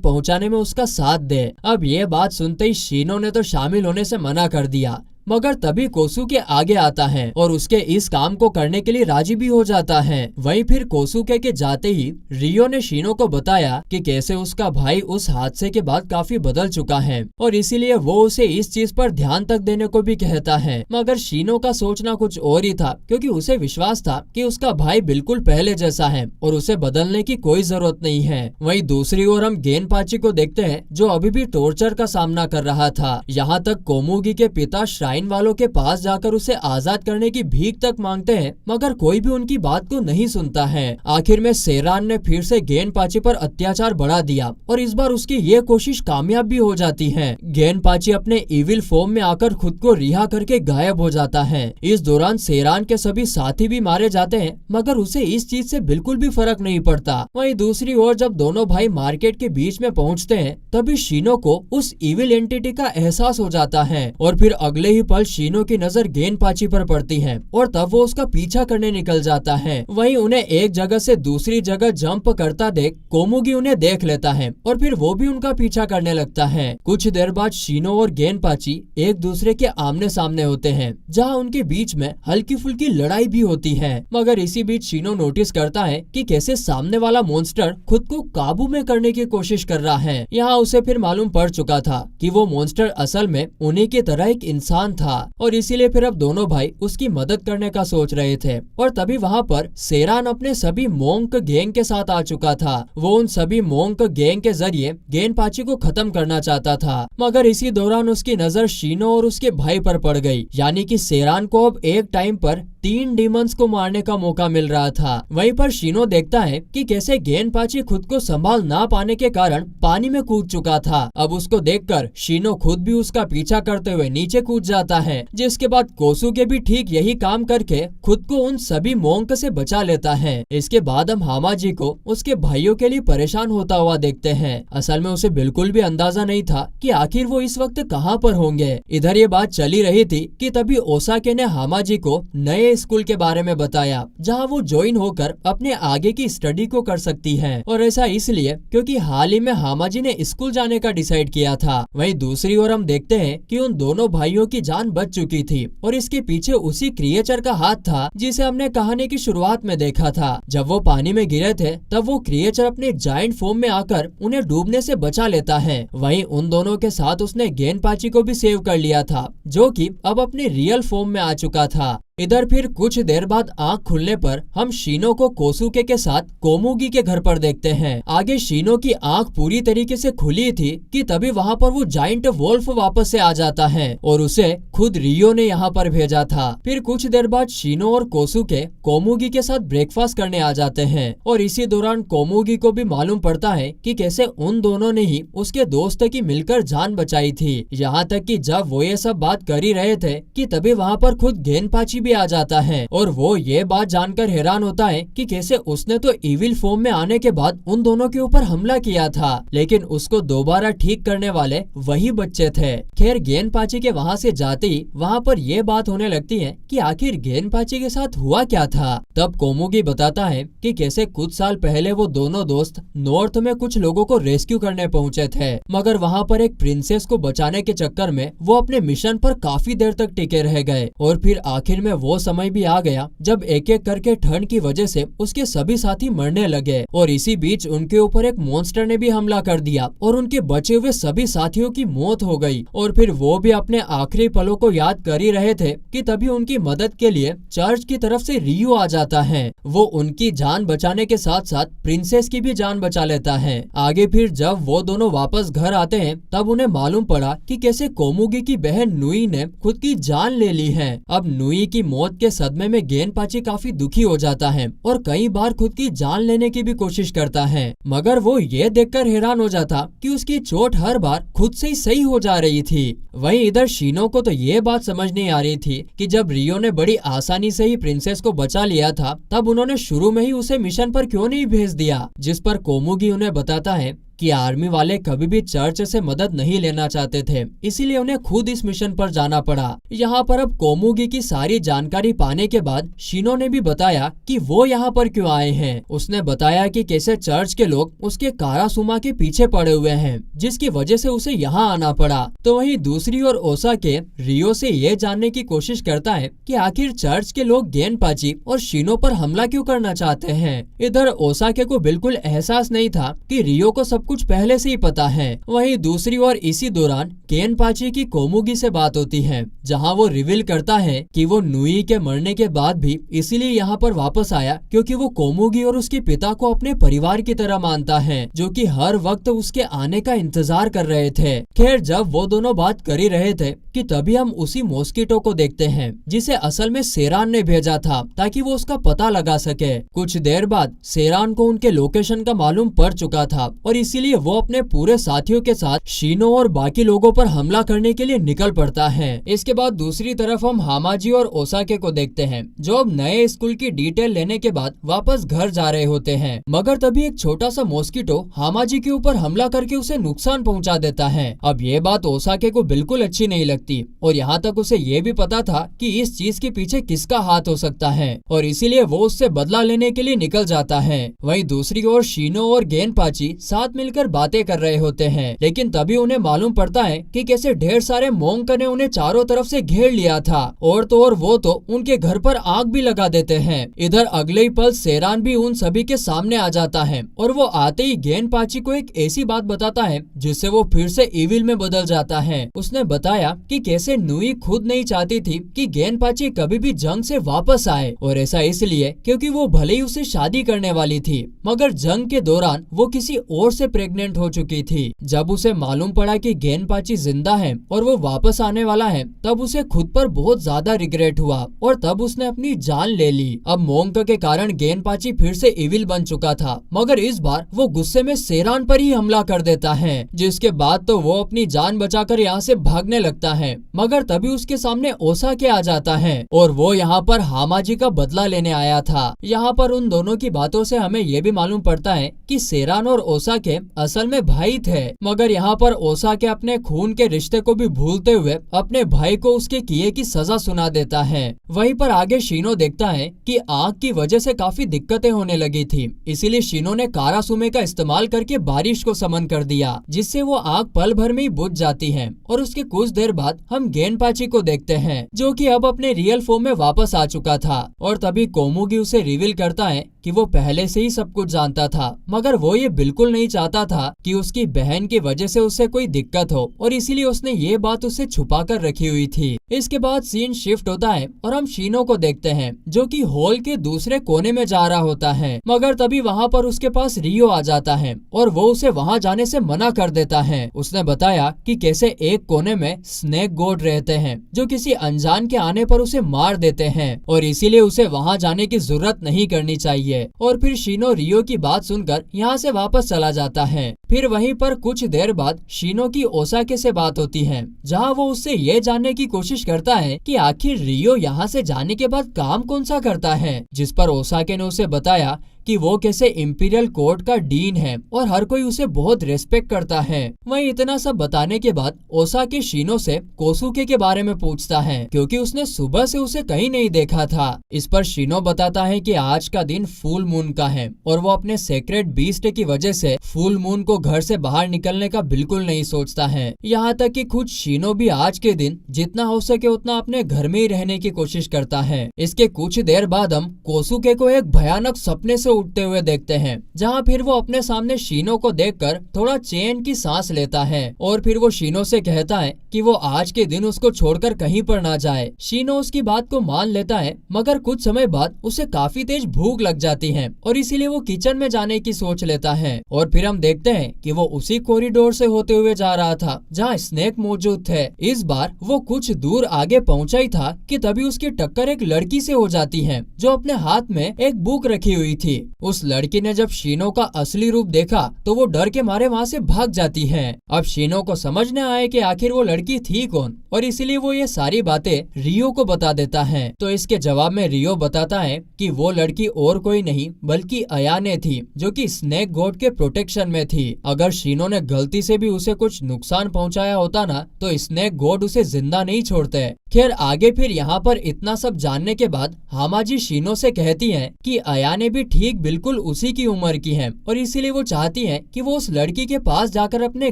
पहुंचाने में उसका साथ दे। अब ये बात सुनते ही शीनो ने तो शामिल होने से मना कर दिया, मगर तभी कोसुके आगे आता है और उसके इस काम को करने के लिए राजी भी हो जाता है। वहीं फिर कोसुके के जाते ही रियो ने शीनो को बताया कि कैसे उसका भाई उस हादसे के बाद काफी बदल चुका है और इसीलिए वो उसे इस चीज पर ध्यान तक देने को भी कहता है। मगर शीनो का सोचना कुछ और ही था, क्योंकि उसे विश्वास था कि उसका भाई बिल्कुल पहले जैसा है और उसे बदलने की कोई जरूरत नहीं है। वहीं दूसरी ओर हम गेनपाची को देखते हैं, जो अभी भी टॉर्चर का सामना कर रहा था। यहाँ तक कोमुगी के पिता श्राइन वालों के पास जाकर उसे आजाद करने की भीख तक मांगते हैं, मगर कोई भी उनकी बात को नहीं सुनता है। आखिर में सेरान ने फिर से गेनपाची पर अत्याचार बढ़ा दिया और इस बार उसकी ये कोशिश कामयाब भी हो जाती है। गेनपाची अपने इविल फॉर्म में आकर खुद को रिहा करके गायब हो जाता है। इस दौरान सेरान के सभी साथी भी मारे जाते हैं, मगर उसे इस चीज से बिल्कुल भी फर्क नहीं पड़ता। वहीं दूसरी ओर जब दोनों भाई मार्केट के बीच में पहुंचते हैं, तभी शीनो को उस इविल एंटिटी का एहसास हो जाता है और फिर अगले ही पल शीनो की नजर गेनपाची पर पड़ती है और तब वो उसका पीछा करने निकल जाता है। वहीं उन्हें एक जगह से दूसरी जगह जंप करता देख कोमुगी उन्हें देख लेता है और फिर वो भी उनका पीछा करने लगता है। कुछ देर बाद शीनो और गेनपाची एक दूसरे के आमने सामने होते हैं, जहाँ उनके बीच में हल्की फुल्की लड़ाई भी होती है। मगर इसी बीच शीनो नोटिस करता है कि कैसे सामने वाला मॉन्स्टर खुद को काबू में करने की कोशिश कर रहा है। यहाँ उसे फिर मालूम पड़ चुका था कि वो मॉन्स्टर असल में उन्हीं की तरह एक इंसान था और इसीलिए फिर अब दोनों भाई उसकी मदद करने का सोच रहे थे। और तभी वहाँ पर सेरान अपने सभी मोंक गैंग के साथ आ चुका था। वो उन सभी मोंक गैंग के जरिए गेनपाची को खत्म करना चाहता था, मगर इसी दौरान उसकी नजर शीनो और उसके भाई पर पड़ गई। यानी कि सेरान को अब एक टाइम पर 3 डीमंस को मारने का मौका मिल रहा था। वहीं पर शीनो देखता है कि कैसे गेनपाची खुद को संभाल ना पाने के कारण पानी में कूद चुका था। अब उसको देखकर शीनो खुद भी उसका पीछा करते हुए नीचे कूद जाता है, जिसके बाद कोसुके भी ठीक यही काम करके खुद को उन सभी मोंक से बचा लेता है। इसके बाद हम हामाजी को उसके भाइयों के लिए परेशान होता हुआ देखते हैं। असल में उसे बिल्कुल भी अंदाजा नहीं था कि आखिर वो इस वक्त कहाँ पर होंगे। इधर ये बात चली रही थी कि तभी ओसाके ने हामाजी को नए स्कूल के बारे में बताया, जहाँ वो ज्वाइन होकर अपने आगे की स्टडी को कर सकती है, और ऐसा इसलिए क्योंकि हाल ही में हामाजी ने स्कूल जाने का डिसाइड किया था। वहीं दूसरी ओर हम देखते हैं कि उन दोनों भाइयों की जान बच चुकी थी और इसके पीछे उसी क्रिएचर का हाथ था जिसे हमने कहानी की शुरुआत में देखा था। जब वो पानी में गिरे थे तब वो क्रिएचर अपने जायंट फॉर्म में आकर उन्हें डूबने से बचा लेता है। वहीं उन दोनों के साथ उसने गेनपाची को भी सेव कर लिया था, जो कि अब अपने रियल फॉर्म में आ चुका था। इधर फिर कुछ देर बाद आंख खुलने पर हम शीनो को कोसुके के साथ कोमुगी के घर पर देखते हैं। आगे शीनो की आंख पूरी तरीके से खुली थी कि तभी वहाँ पर वो जाइंट वोल्फ वापस से आ जाता है और उसे खुद रियो ने यहाँ पर भेजा था। फिर कुछ देर बाद शीनो और कोसुके कोमुगी के साथ ब्रेकफास्ट करने आ जाते हैं और इसी दौरान कोमुगी को भी मालूम पड़ता है कि कैसे उन दोनों ने ही उसके दोस्त की मिलकर जान बचाई थी। यहाँ तक कि जब वो ये सब बात कर ही रहे थे कि तभी वहाँ पर खुद गेनपाची आ जाता है और वो ये बात जानकर हैरान होता है कि कैसे उसने तो इविल फॉर्म में आने के बाद उन दोनों के ऊपर हमला किया था, लेकिन उसको दोबारा ठीक करने वाले वही बच्चे थे। खैर गेनपाची के वहाँ से जाते ही वहाँ पर ये बात होने लगती है कि आखिर गेनपाची के साथ हुआ क्या था। तब कोमुगी बताता है कि कैसे कुछ साल पहले वो दोनों दोस्त नॉर्थ में कुछ लोगों को रेस्क्यू करने पहुँचे थे, मगर वहाँ पर एक प्रिंसेस को बचाने के चक्कर में वो अपने मिशन पर काफी देर तक टिके रह गए और फिर आखिर में वो समय भी आ गया जब एक एक करके ठंड की वजह से उसके सभी साथी मरने लगे और इसी बीच उनके ऊपर एक मॉन्स्टर ने भी हमला कर दिया और उनके बचे हुए सभी साथियों की मौत हो गई। और फिर वो भी अपने आखिरी पलों को याद कर ही रहे थे कि तभी उनकी मदद के लिए चर्च की तरफ से रियो आ जाता है। वो उनकी जान बचाने के साथ साथ प्रिंसेस की भी जान बचा लेता है। आगे फिर जब वो दोनों वापस घर आते हैं तब उन्हें मालूम पड़ा कि कैसे कोमुगी की बहन नुई ने खुद की जान ले ली है। अब नुई की मौत के सदमे में गेनपाची काफी दुखी हो जाता है और कई बार खुद की जान लेने की भी कोशिश करता है, मगर वो ये देखकर हैरान हो जाता कि उसकी चोट हर बार खुद से ही सही हो जा रही थी। वहीं इधर शीनो को तो ये बात समझ नहीं आ रही थी कि जब रियो ने बड़ी आसानी से ही प्रिंसेस को बचा लिया था तब उन्होंने शुरू में ही उसे मिशन पर क्यों नहीं भेज दिया, जिस पर कोमुगी उन्हें बताता है कि आर्मी वाले कभी भी चर्च से मदद नहीं लेना चाहते थे, इसीलिए उन्हें खुद इस मिशन पर जाना पड़ा। यहाँ पर अब कोमुगी की सारी जानकारी पाने के बाद शीनो ने भी बताया कि वो यहाँ पर क्यों आए हैं। उसने बताया कि कैसे चर्च के लोग उसके कारासुमा के पीछे पड़े हुए हैं, जिसकी वजह से उसे यहाँ आना पड़ा। तो वहीं दूसरी ओर ओसाके रियो से ये जानने की कोशिश करता है कि आखिर चर्च के लोग गेनपाची और शीनो पर हमला क्यों करना चाहते हैं। इधर ओसाके को बिल्कुल एहसास नहीं था कि रियो को सब कुछ पहले से ही पता है। वहीं दूसरी ओर इसी दौरान गेनपाची की कोमुगी से बात होती है, जहां वो रिवील करता है कि वो नुई के मरने के बाद भी इसीलिए यहाँ पर वापस आया क्योंकि वो कोमुगी और उसके पिता को अपने परिवार की तरह मानता है, जो कि हर वक्त उसके आने का इंतजार कर रहे थे। खैर जब वो दोनों बात कर ही रहे थे कि तभी हम उसी मॉस्किटो को देखते हैं जिसे असल में सेरान ने भेजा था ताकि वो उसका पता लगा सके। कुछ देर बाद सेरान को उनके लोकेशन का मालूम पड़ चुका था और इसीलिए वो अपने पूरे साथियों के साथ शीनो और बाकी लोगों पर हमला करने के लिए निकल पड़ता है। इसके बाद दूसरी तरफ हम हामाजी और ओसाके को देखते हैं जो अब नए स्कूल की डिटेल लेने के बाद वापस घर जा रहे होते हैं, मगर तभी एक छोटा सा मॉस्किटो हामाजी के ऊपर हमला करके उसे नुकसान पहुंचा देता है। अब ये बात ओसाके को बिल्कुल अच्छी नहीं लगती और यहाँ तक उसे ये भी पता था कि इस चीज के पीछे किसका हाथ हो सकता है और इसीलिए वो उससे बदला लेने के लिए निकल जाता है। वहीं दूसरी ओर शीनो और गेनपाची साथ मिलकर बातें कर रहे होते हैं, लेकिन तभी उन्हें मालूम पड़ता है कि कैसे ढेर सारे मोंक ने उन्हें चारों तरफ से घेर लिया था और तो और वो तो उनके घर पर आग भी लगा देते हैं। इधर अगले ही पल सेरान भी उन सभी के सामने आ जाता है और वो आते ही गेनपाची को एक ऐसी बात बताता है जिससे वो फिर से इविल में बदल जाता है। उसने बताया कि कैसे नुई खुद नहीं चाहती थी कि गेनपाची कभी भी जंग से वापस आए और ऐसा इसलिए क्योंकि वो भले ही उससे शादी करने वाली थी, मगर जंग के दौरान वो किसी और से प्रेग्नेंट हो चुकी थी। जब उसे मालूम पड़ा कि गेनपाची जिंदा है और वो वापस आने वाला है तब उसे खुद पर बहुत ज्यादा रिग्रेट हुआ और तब उसने अपनी जान ले ली। अब मोंक के कारण गेनपाची फिर से इविल बन चुका था, मगर इस बार वो गुस्से में सेरान पर ही हमला कर देता है, जिसके बाद तो वो अपनी जान बचाकर यहाँ से भागने लगता है, मगर तभी उसके सामने ओसाके आ जाता है और वो यहाँ पर हामाजी का बदला लेने आया था। यहाँ पर उन दोनों की बातों से हमें ये भी मालूम पड़ता है कि सेरान और ओसाके असल में भाई थे, मगर यहाँ पर ओसाके अपने खून के रिश्ते को भी भूलते हुए अपने भाई को उसके किए की सजा सुना देता है। वहीं पर आगे शीनो देखता है कि आग की वजह से काफी दिक्कतें होने लगी थी, इसीलिए शीनो ने कारासुमे का इस्तेमाल करके बारिश को समन कर दिया, जिससे वो आग पल भर में ही बुझ जाती है। और उसके कुछ देर बाद हम गेनपाची को देखते हैं जो कि अब अपने रियल फॉर्म में वापस आ चुका था और तभी कोमुगी उसे रिवील करता है कि वो पहले से ही सब कुछ जानता था, मगर वो ये बिल्कुल नहीं चाहता था कि उसकी बहन की वजह से उसे कोई दिक्कत हो और इसीलिए उसने ये बात उससे छुपा कर रखी हुई थी। इसके बाद सीन शिफ्ट होता है और हम शीनो को देखते हैं जो कि हॉल के दूसरे कोने में जा रहा होता है, मगर तभी वहाँ पर उसके पास रियो आ जाता है और वो उसे वहाँ जाने से मना कर देता है। उसने बताया कि कैसे एक कोने में स्नेक गॉड रहते हैं जो किसी अनजान के आने पर उसे मार देते हैं और इसीलिए उसे वहाँ जाने की जरूरत नहीं करनी चाहिए। और फिर शीनो रियो की बात सुनकर यहाँ से वापस चला जाता है। फिर वहीं पर कुछ देर बाद शीनो की ओसाके से बात होती है, जहाँ वो उससे ये जानने की कोशिश करता है कि आखिर रियो यहाँ से जाने के बाद काम कौन सा करता है, जिस पर ओसाके ने उसे बताया कि वो कैसे इंपीरियल कोर्ट का डीन है और हर कोई उसे बहुत रेस्पेक्ट करता है। वहीं इतना सब बताने के बाद ओसाकी शीनो से कोसुके के बारे में पूछता है, क्योंकि उसने सुबह से उसे कहीं नहीं देखा था। इस पर शीनो बताता है कि आज का दिन फुल मून का है और वो अपने सेक्रेट बीस्ट की वजह से फुल मून को घर से बाहर निकलने का बिल्कुल नहीं सोचता है। यहाँ तक कि खुद शीनो भी आज के दिन जितना हो सके उतना अपने घर में ही रहने की कोशिश करता है। इसके कुछ देर बाद हम कोसुके को एक भयानक सपने से उठते हुए देखते हैं, जहाँ फिर वो अपने सामने शीनो को देखकर थोड़ा चैन की सांस लेता है और फिर वो शीनो से कहता है कि वो आज के दिन उसको छोड़कर कहीं पर ना जाए। शीनो उसकी बात को मान लेता है, मगर कुछ समय बाद उसे काफी तेज भूख लग जाती है और इसीलिए वो किचन में जाने की सोच लेता है। और फिर हम देखते हैं कि वो उसी कॉरिडोर से होते हुए जा रहा था जहाँ स्नेक मौजूद थे। इस बार वो कुछ दूर आगे पहुँचा ही था कि तभी उसकी टक्कर एक लड़की से हो जाती है जो अपने हाथ में एक बुक रखी हुई थी। उस लड़की ने जब शीनो का असली रूप देखा तो वो डर के मारे वहाँ से भाग जाती है। अब शीनो को समझ न आए कि आखिर वो लड़की थी कौन और इसीलिए वो ये सारी बातें रियो को बता देता है। तो इसके जवाब में रियो बताता है कि वो लड़की और कोई नहीं बल्कि अयाने थी, जो कि स्नेक गॉड के प्रोटेक्शन में थी। अगर शीनो ने गलती से भी उसे कुछ नुकसान पहुंचाया होता ना तो स्नेक गॉड उसे जिंदा नहीं छोड़ते। खैर आगे फिर यहाँ पर इतना सब जानने के बाद हामाजी शीनो से कहती हैं कि अयाने भी ठीक बिल्कुल उसी की उम्र की है और इसीलिए वो चाहती हैं कि वो उस लड़की के पास जाकर अपने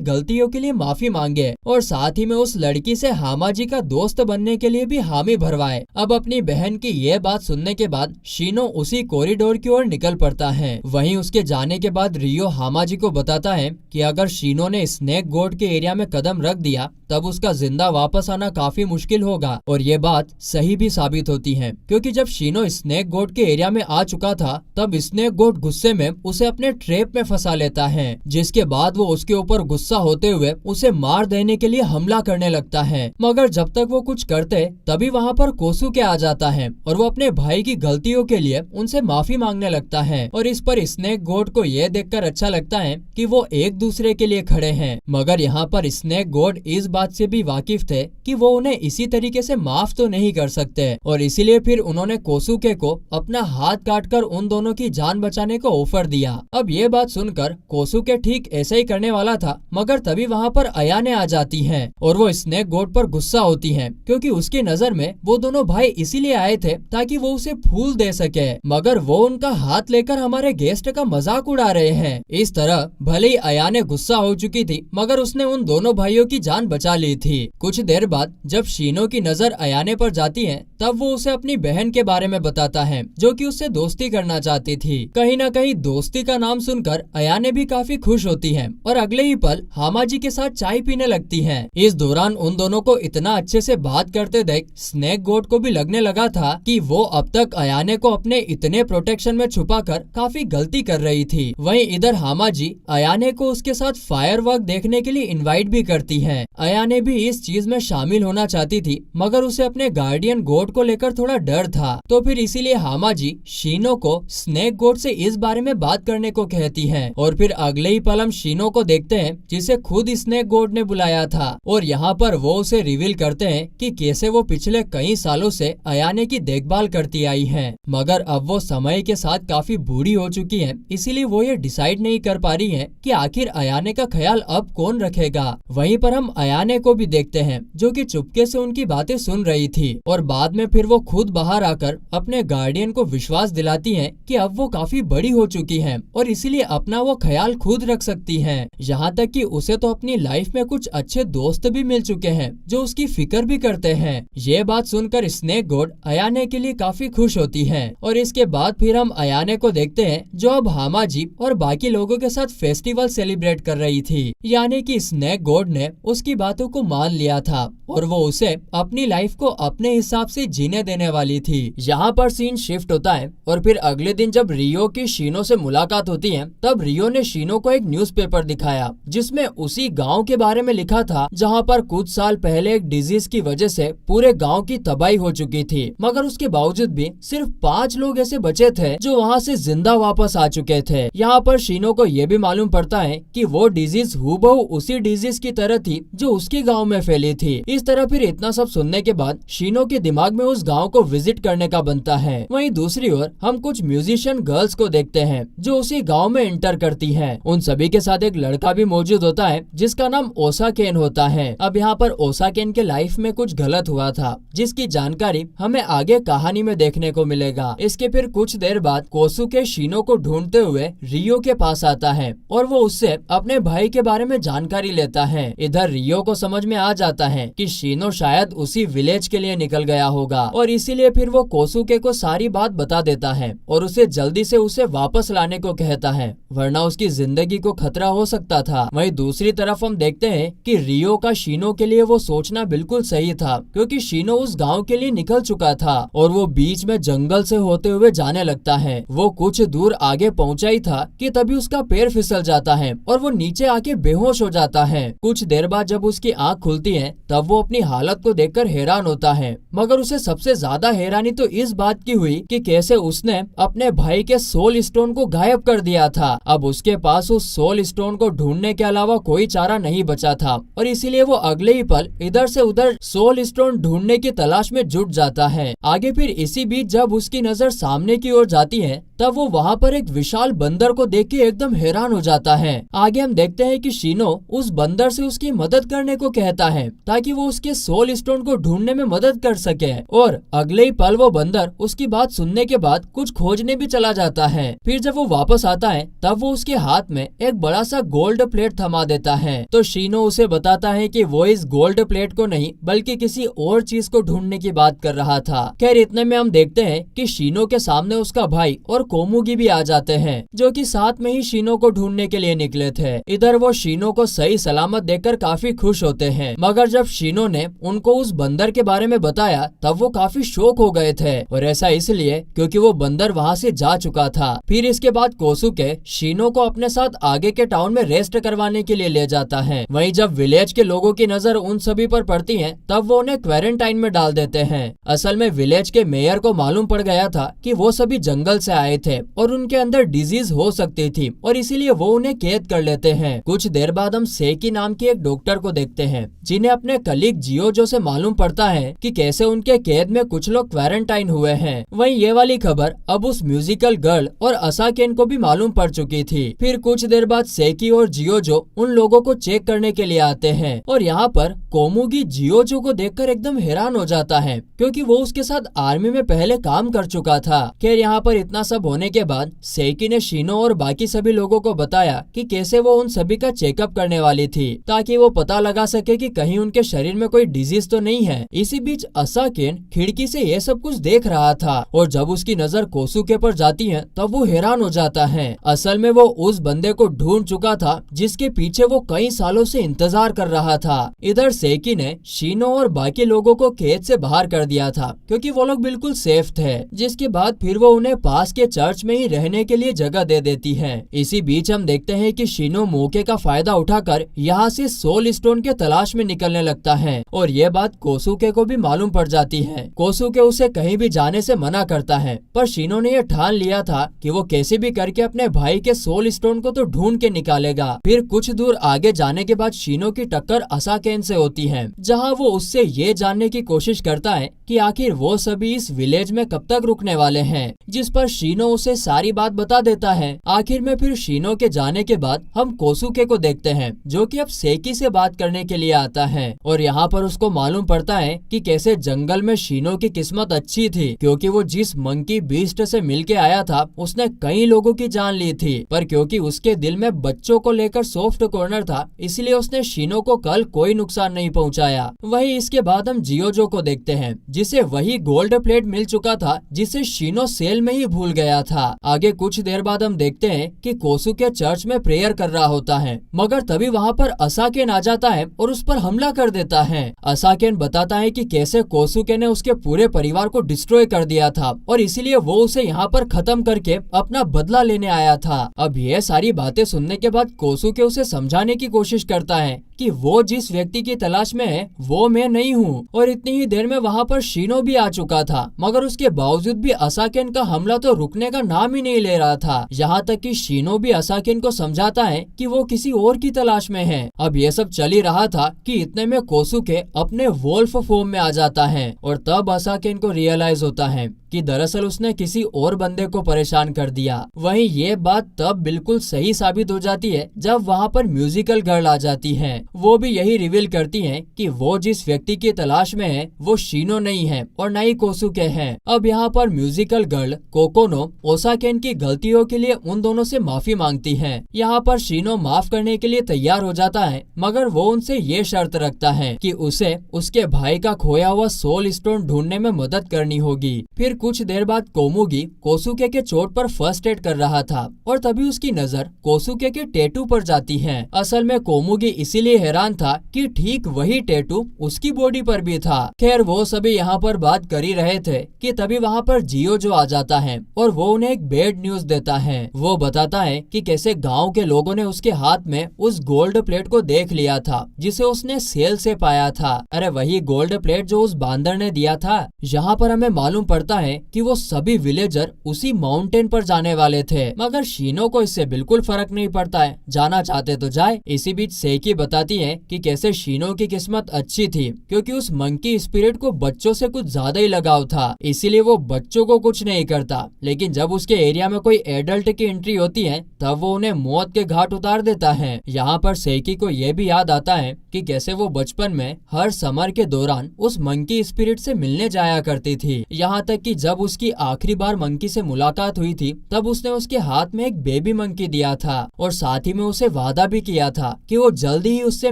गलतियों के लिए माफी मांगे और साथ ही में उस लड़की से हामाजी का दोस्त बनने के लिए भी हामी भरवाए। अब अपनी बहन की ये बात सुनने के बाद शीनो उसी कॉरिडोर की ओर निकल पड़ता है। वहीं उसके जाने के बाद रियो हामाजी को बताता है कि अगर शीनो ने स्नेक गॉड के एरिया में कदम रख दिया तब उसका जिंदा वापस आना काफी मुश्किल होगा। और ये बात सही भी साबित होती है, क्योंकि जब शीनो स्नेक गॉड के एरिया में आ चुका था तब स्नेक गॉड गुस्से में उसे अपने ट्रैप में फंसा लेता है, जिसके बाद वो उसके ऊपर गुस्सा होते हुए उसे मार देने के लिए हमला करने लगता है। मगर जब तक वो कुछ करते तभी वहाँ पर कोसुके आ जाता है और वो अपने भाई की गलतियों के लिए उनसे माफी मांगने लगता है। और इस पर स्नेक गॉड को यह देखकर अच्छा लगता है कि वो एक दूसरे के लिए खड़े हैं। मगर यहाँ पर स्नेक गॉड इस बात से भी वाकिफ थे कि वो उन्हें इसी तरीके से माफ तो नहीं कर सकते और इसीलिए फिर उन्होंने कोसुके को अपना हाथ काटकर उन दोनों की जान बचाने को ऑफर दिया। अब ये बात सुनकर कोसुके ठीक ऐसा ही करने वाला था, मगर तभी वहाँ पर अयाने आ जाती हैं और वो स्नेक गॉड पर गुस्सा होती हैं, क्योंकि उसकी नजर में वो दोनों भाई इसीलिए आए थे ताकि वो उसे फूल दे सके, मगर वो उनका हाथ लेकर हमारे गेस्ट का मजाक उड़ा रहे हैं। इस तरह भले ही अयाने गुस्सा हो चुकी थी मगर उसने उन दोनों भाइयों की जान बचा ली थी। कुछ देर बाद जब शीनो की नजर अयाने पर जाती है तब वो उसे अपनी बहन के बारे में बताता है जो कि उससे दोस्ती करना चाहती थी। कहीं ना कहीं दोस्ती का नाम सुनकर अयाने भी काफी खुश होती है और अगले ही पल हामाजी के साथ चाय पीने लगती है। इस दौरान उन दोनों को इतना अच्छे से बात करते देख स्नेक गॉड को भी लगने लगा था कि वो अब तक अयाने को अपने इतने प्रोटेक्शन में छुपाकर काफी गलती कर रही थी। वहीं इधर हामाजी अयाने को उसके साथ फायरवर्क देखने के लिए इनवाइट भी करती है। अयाने भी इस चीज में शामिल होना चाहती थी मगर उसे अपने गार्डियन गॉड को लेकर थोड़ा डर था, तो फिर इसीलिए हामाजी शीनो को स्नेक गॉड से इस बारे में बात करने को कहती है। और फिर अगले ही पल हम शीनो को देखते हैं जिसे खुद स्नेक गॉड ने बुलाया था और यहाँ पर वो उसे रिवील करते हैं कि कैसे वो पिछले कई सालों से अयाने की देखभाल करती आई है, मगर अब वो समय के साथ काफी बूढ़ी हो चुकी है, इसीलिए वो ये डिसाइड नहीं कर पा रही है कि आखिर अयाने का ख्याल अब कौन रखेगा। वहीं पर हम अयाने को भी देखते हैं जो कि चुपके से उनकी बातें सुन रही थी और बाद में फिर वो खुद बाहर आकर अपने गार्डियन को विश्वास दिलाती हैं कि अब वो काफी बड़ी हो चुकी हैं और इसीलिए अपना वो ख्याल खुद रख सकती हैं। यहाँ तक कि उसे तो अपनी लाइफ में कुछ अच्छे दोस्त भी मिल चुके हैं जो उसकी फिक्र भी करते हैं। ये बात सुनकर स्नेक गॉड अयाने के लिए काफी खुश होती है और इसके बाद फिर हम अयाने को देखते हैं जो अब हामाजी और बाकी लोगों के साथ फेस्टिवल सेलिब्रेट कर रही थी, यानी कि स्नेक गॉड ने उसकी बातों को मान लिया था और वो उसे अपनी लाइफ को अपने हिसाब से जीने देने वाली थी। यहाँ पर सीन शिफ्ट होता है और फिर अगले दिन जब रियो की शीनो से मुलाकात होती है तब रियो ने शीनो को एक न्यूज़पेपर दिखाया जिसमें उसी गांव के बारे में लिखा था जहाँ पर कुछ साल पहले एक डिजीज की वजह से पूरे गांव की तबाही हो चुकी थी, मगर उसके बावजूद भी सिर्फ 5 लोग ऐसे बचे थे जो वहाँ से जिंदा वापस आ चुके थे। यहाँ पर शीनो को ये भी मालूम पड़ता है कि वो डिजीज हूबहू उसी डिजीज की तरह थी जो उसके गाँव में फैली थी। इस तरह फिर इतना सब सुनने के बाद शीनो के दिमाग में उस गाँव को विजिट करने का बनता है। वहीं दूसरी ओर हम कुछ म्यूजिशियन इंडियन गर्ल्स को देखते हैं जो उसी गांव में इंटर करती हैं। उन सभी के साथ एक लड़का भी मौजूद होता है जिसका नाम ओसा केन होता है। अब यहाँ पर ओसा केन के लाइफ में कुछ गलत हुआ था जिसकी जानकारी हमें आगे कहानी में देखने को मिलेगा। इसके फिर कुछ देर बाद कोसुके शीनो को ढूंढते हुए रियो के पास आता है और वो उससे अपने भाई के बारे में जानकारी लेता है। इधर रियो को समझ में आ जाता है कि शीनो शायद उसी विलेज के लिए निकल गया होगा और इसीलिए फिर वो कोसुके को सारी बात बता देता है और उसे जल्दी से उसे वापस लाने को कहता है, वरना उसकी जिंदगी को खतरा हो सकता था। वहीं दूसरी तरफ हम देखते हैं कि रियो का शीनो के लिए वो सोचना बिल्कुल सही था, क्योंकि शीनो उस गांव के लिए निकल चुका था और वो बीच में जंगल से होते हुए जाने लगता है। वो कुछ दूर आगे पहुंचा ही था कि तभी उसका पैर फिसल जाता है और वो नीचे आके बेहोश हो जाता है। कुछ देर बाद जब उसकी आंख खुलती है तब वो अपनी हालत को देखकर हैरान होता है, मगर उसे सबसे ज्यादा हैरानी तो इस बात की हुई कि कैसे उसने अपने भाई के सोल स्टोन को गायब कर दिया था। अब उसके पास उस सोल स्टोन को ढूंढने के अलावा कोई चारा नहीं बचा था और इसीलिए वो अगले ही पल इधर से उधर सोल स्टोन ढूंढने की तलाश में जुट जाता है। आगे फिर इसी बीच जब उसकी नजर सामने की ओर जाती है तब वो वहाँ पर एक विशाल बंदर को देख के एकदम हैरान हो जाता है। आगे हम देखते हैं कि शीनो उस बंदर से उसकी मदद करने को कहता है ताकि वो उसके सोल स्टोन को ढूंढने में मदद कर सके और अगले ही पल वो बंदर उसकी बात सुनने के बाद कुछ खोजने भी चला जाता है। फिर जब वो वापस आता है तब वो उसके हाथ में एक बड़ा सा गोल्ड प्लेट थमा देता है तो शीनो उसे बताता है कि वो इस गोल्ड प्लेट को नहीं बल्कि किसी और चीज को ढूंढने की बात कर रहा था। खैर इतने में हम देखते हैं कि शीनो के सामने उसका भाई और कोमुगी भी आ जाते हैं जो कि साथ में ही शीनो को ढूंढने के लिए निकले थे। इधर वो शीनो को सही सलामत देखकर काफी खुश होते हैं, मगर जब शीनो ने उनको उस बंदर के बारे में बताया तब वो काफी शॉक हो गए थे और ऐसा इसलिए क्योंकि वो बंदर वहाँ से जा चुका था। फिर इसके बाद कोसुके शीनो को अपने साथ आगे के टाउन में रेस्ट करवाने के लिए ले जाता है। वहीं जब विलेज के लोगों की नजर उन सभी पर पड़ती है तब वो उन्हें क्वारंटाइन में डाल देते हैं। असल में विलेज के मेयर को मालूम पड़ गया था कि वो सभी जंगल से आए थे और उनके अंदर डिजीज हो सकती थी और इसीलिए वो उन्हें कैद कर लेते हैं। कुछ देर बाद हम सेकी नाम की एक डॉक्टर को देखते हैं जिन्हें अपने कलीग जियोजो से मालूम पड़ता है कि कैसे उनके कैद में कुछ लोग क्वारंटाइन हुए हैं। वहीं ये वाली खबर अब उस म्यूजिकल गर्ल और असाकेन को भी मालूम पड़ चुकी थी। फिर कुछ देर बाद सेकी और जियोजो उन लोगों को चेक करने के लिए आते हैं और यहाँ पर कोमुगी जियोजो को देखकर एकदम हैरान हो जाता है क्योंकि वो उसके साथ आर्मी में पहले काम कर चुका था। खैर यहाँ पर इतना सब होने के बाद सेकी ने शीनो और बाकी सभी लोगों को बताया कि कैसे वो उन सभी का चेकअप करने वाली थी ताकि वो पता लगा सके कि कहीं उनके शरीर में कोई डिजीज तो नहीं है। इसी बीच असाकेन खिड़की से ये सब कुछ देख रहा था और जब उसकी नजर कोसुके पर जाती है तब वो हैरान हो जाता है। असल में वो उस बंदे को ढूंढ चुका था जिसके पीछे वो कई सालों से इंतजार कर रहा था। इधर सेकी ने शीनो और बाकी लोगों को कैद से बाहर कर दिया था क्योंकि वो लोग बिल्कुल सेफ थे, जिसके बाद फिर वो उन्हें पास के चर्च में ही रहने के लिए जगह दे देती है। इसी बीच हम देखते हैं कि शीनो मौके का फायदा उठाकर यहाँ से सोल स्टोन के तलाश में निकलने लगता है और ये बात कोसुके को भी मालूम पड़ जाती है। कोसुके उसे कहीं भी जाने से मना करता है पर शीनो ने यह ठान लिया था कि वो कैसे भी करके अपने भाई के सोल स्टोन को तो ढूंढ के निकालेगा। फिर कुछ दूर आगे जाने के बाद शीनो की टक्कर असाकेन से होती है जहाँ वो उससे ये जानने की कोशिश करता है कि आखिर वो सभी इस विलेज में कब तक रुकने वाले हैं, जिस पर शीनो उसे सारी बात बता देता है। आखिर में फिर शीनो के जाने के बाद हम कोसुके को देखते हैं जो कि अब सेकी से बात करने के लिए आता है और यहाँ पर उसको मालूम पड़ता है कि कैसे जंगल में शीनो की किस्मत अच्छी थी क्योंकि वो जिस मंकी बीस्ट से मिलके आया था उसने कई लोगों की जान ली थी, पर क्योंकि उसके दिल में बच्चों को लेकर सॉफ्ट कॉर्नर था इसलिए उसने शीनो को कल कोई नुकसान नहीं पहुंचाया। वहीं इसके बाद हम जियोजो को देखते हैं जिसे वही गोल्ड प्लेट मिल चुका था जिसे शीनो सेल में ही भूल गया था। आगे कुछ देर बाद हम देखते हैं कि कोसुके चर्च में प्रेयर कर रहा होता है, मगर तभी वहाँ पर असाकेन आ जाता है और उस पर हमला कर देता है। असाकेन बताता है कि कैसे कोसुके ने उसके पूरे परिवार को डिस्ट्रॉय कर दिया था और इसीलिए वो उसे यहाँ पर खत्म करके अपना बदला लेने आया था। अब ये सारी बातें सुनने के बाद कोसुके उसे समझाने की कोशिश करता है कि वो जिस व्यक्ति की तलाश में है वो मैं नहीं हूँ और इतनी ही देर में वहाँ पर शीनो भी आ चुका था, मगर उसके बावजूद भी असाकेन का हमला तो रुकने का नाम ही नहीं ले रहा था। यहाँ तक कि शीनो भी असाकेन को समझाता है कि वो किसी और की तलाश में है। अब ये सब चल ही रहा था कि इतने में कोसुके अपने वोल्फ फॉर्म में आ जाता है और तब असाकेन को रियलाइज होता है कि दरअसल उसने किसी और बंदे को परेशान कर दिया। वहीं ये बात तब बिल्कुल सही साबित हो जाती है जब वहाँ पर म्यूजिकल गर्ल आ जाती है। वो भी यही रिवील करती है कि वो जिस व्यक्ति की तलाश में है वो शीनो नहीं है और न ही कोसुके है। अब यहाँ पर म्यूजिकल गर्ल कोकोनो ओसाकेन की गलतियों के लिए उन दोनों से माफी मांगती है। यहाँ पर शीनो माफ करने के लिए तैयार हो जाता है, मगर वो उनसे ये शर्त रखता है कि उसे उसके भाई का खोया हुआ सोल स्टोन ढूंढने में मदद करनी होगी। फिर कुछ देर बाद कोमुगी कोसुके के चोट पर फर्स्ट एड कर रहा था और तभी उसकी नजर कोसुके के टैटू पर जाती है। असल में कोमुगी इसीलिए हैरान था कि ठीक वही टैटू उसकी बॉडी पर भी था। खैर वो सभी यहाँ पर बात कर ही रहे थे कि तभी वहाँ पर जियो जो आ जाता है और वो उन्हें एक बैड न्यूज देता है। वो बताता है कि कैसे गांव के लोगों ने उसके हाथ में उस गोल्ड प्लेट को देख लिया था जिसे उसने सेल से पाया था। अरे वही गोल्ड प्लेट जो उस बांदर ने दिया था। यहाँ पर हमें मालूम पड़ता है कि वो सभी विलेजर उसी माउंटेन पर जाने वाले थे, मगर शीनो को इससे बिल्कुल फर्क नहीं पड़ता है, जाना चाहते तो जाए। इसी बीच सेकी बताती है कि कैसे शीनो की किस्मत अच्छी थी क्योंकि उस मंकी स्पिरिट को बच्चों से कुछ ज्यादा ही लगाव था, इसीलिए वो बच्चों को कुछ नहीं करता। लेकिन जब उसके एरिया में कोई एडल्ट की एंट्री होती है तब वो उन्हें मौत के घाट उतार देता है। यहाँ पर सेकी को ये भी याद आता है कि कैसे वो बचपन में हर समर के दौरान उस मंकी स्पिरिट से मिलने जाया करती थी। यहाँ तक कि जब उसकी आखिरी बार मंकी से मुलाकात हुई थी तब उसने उसके हाथ में एक बेबी मंकी दिया था और साथ ही में उसे वादा भी किया था कि वो जल्दी ही उससे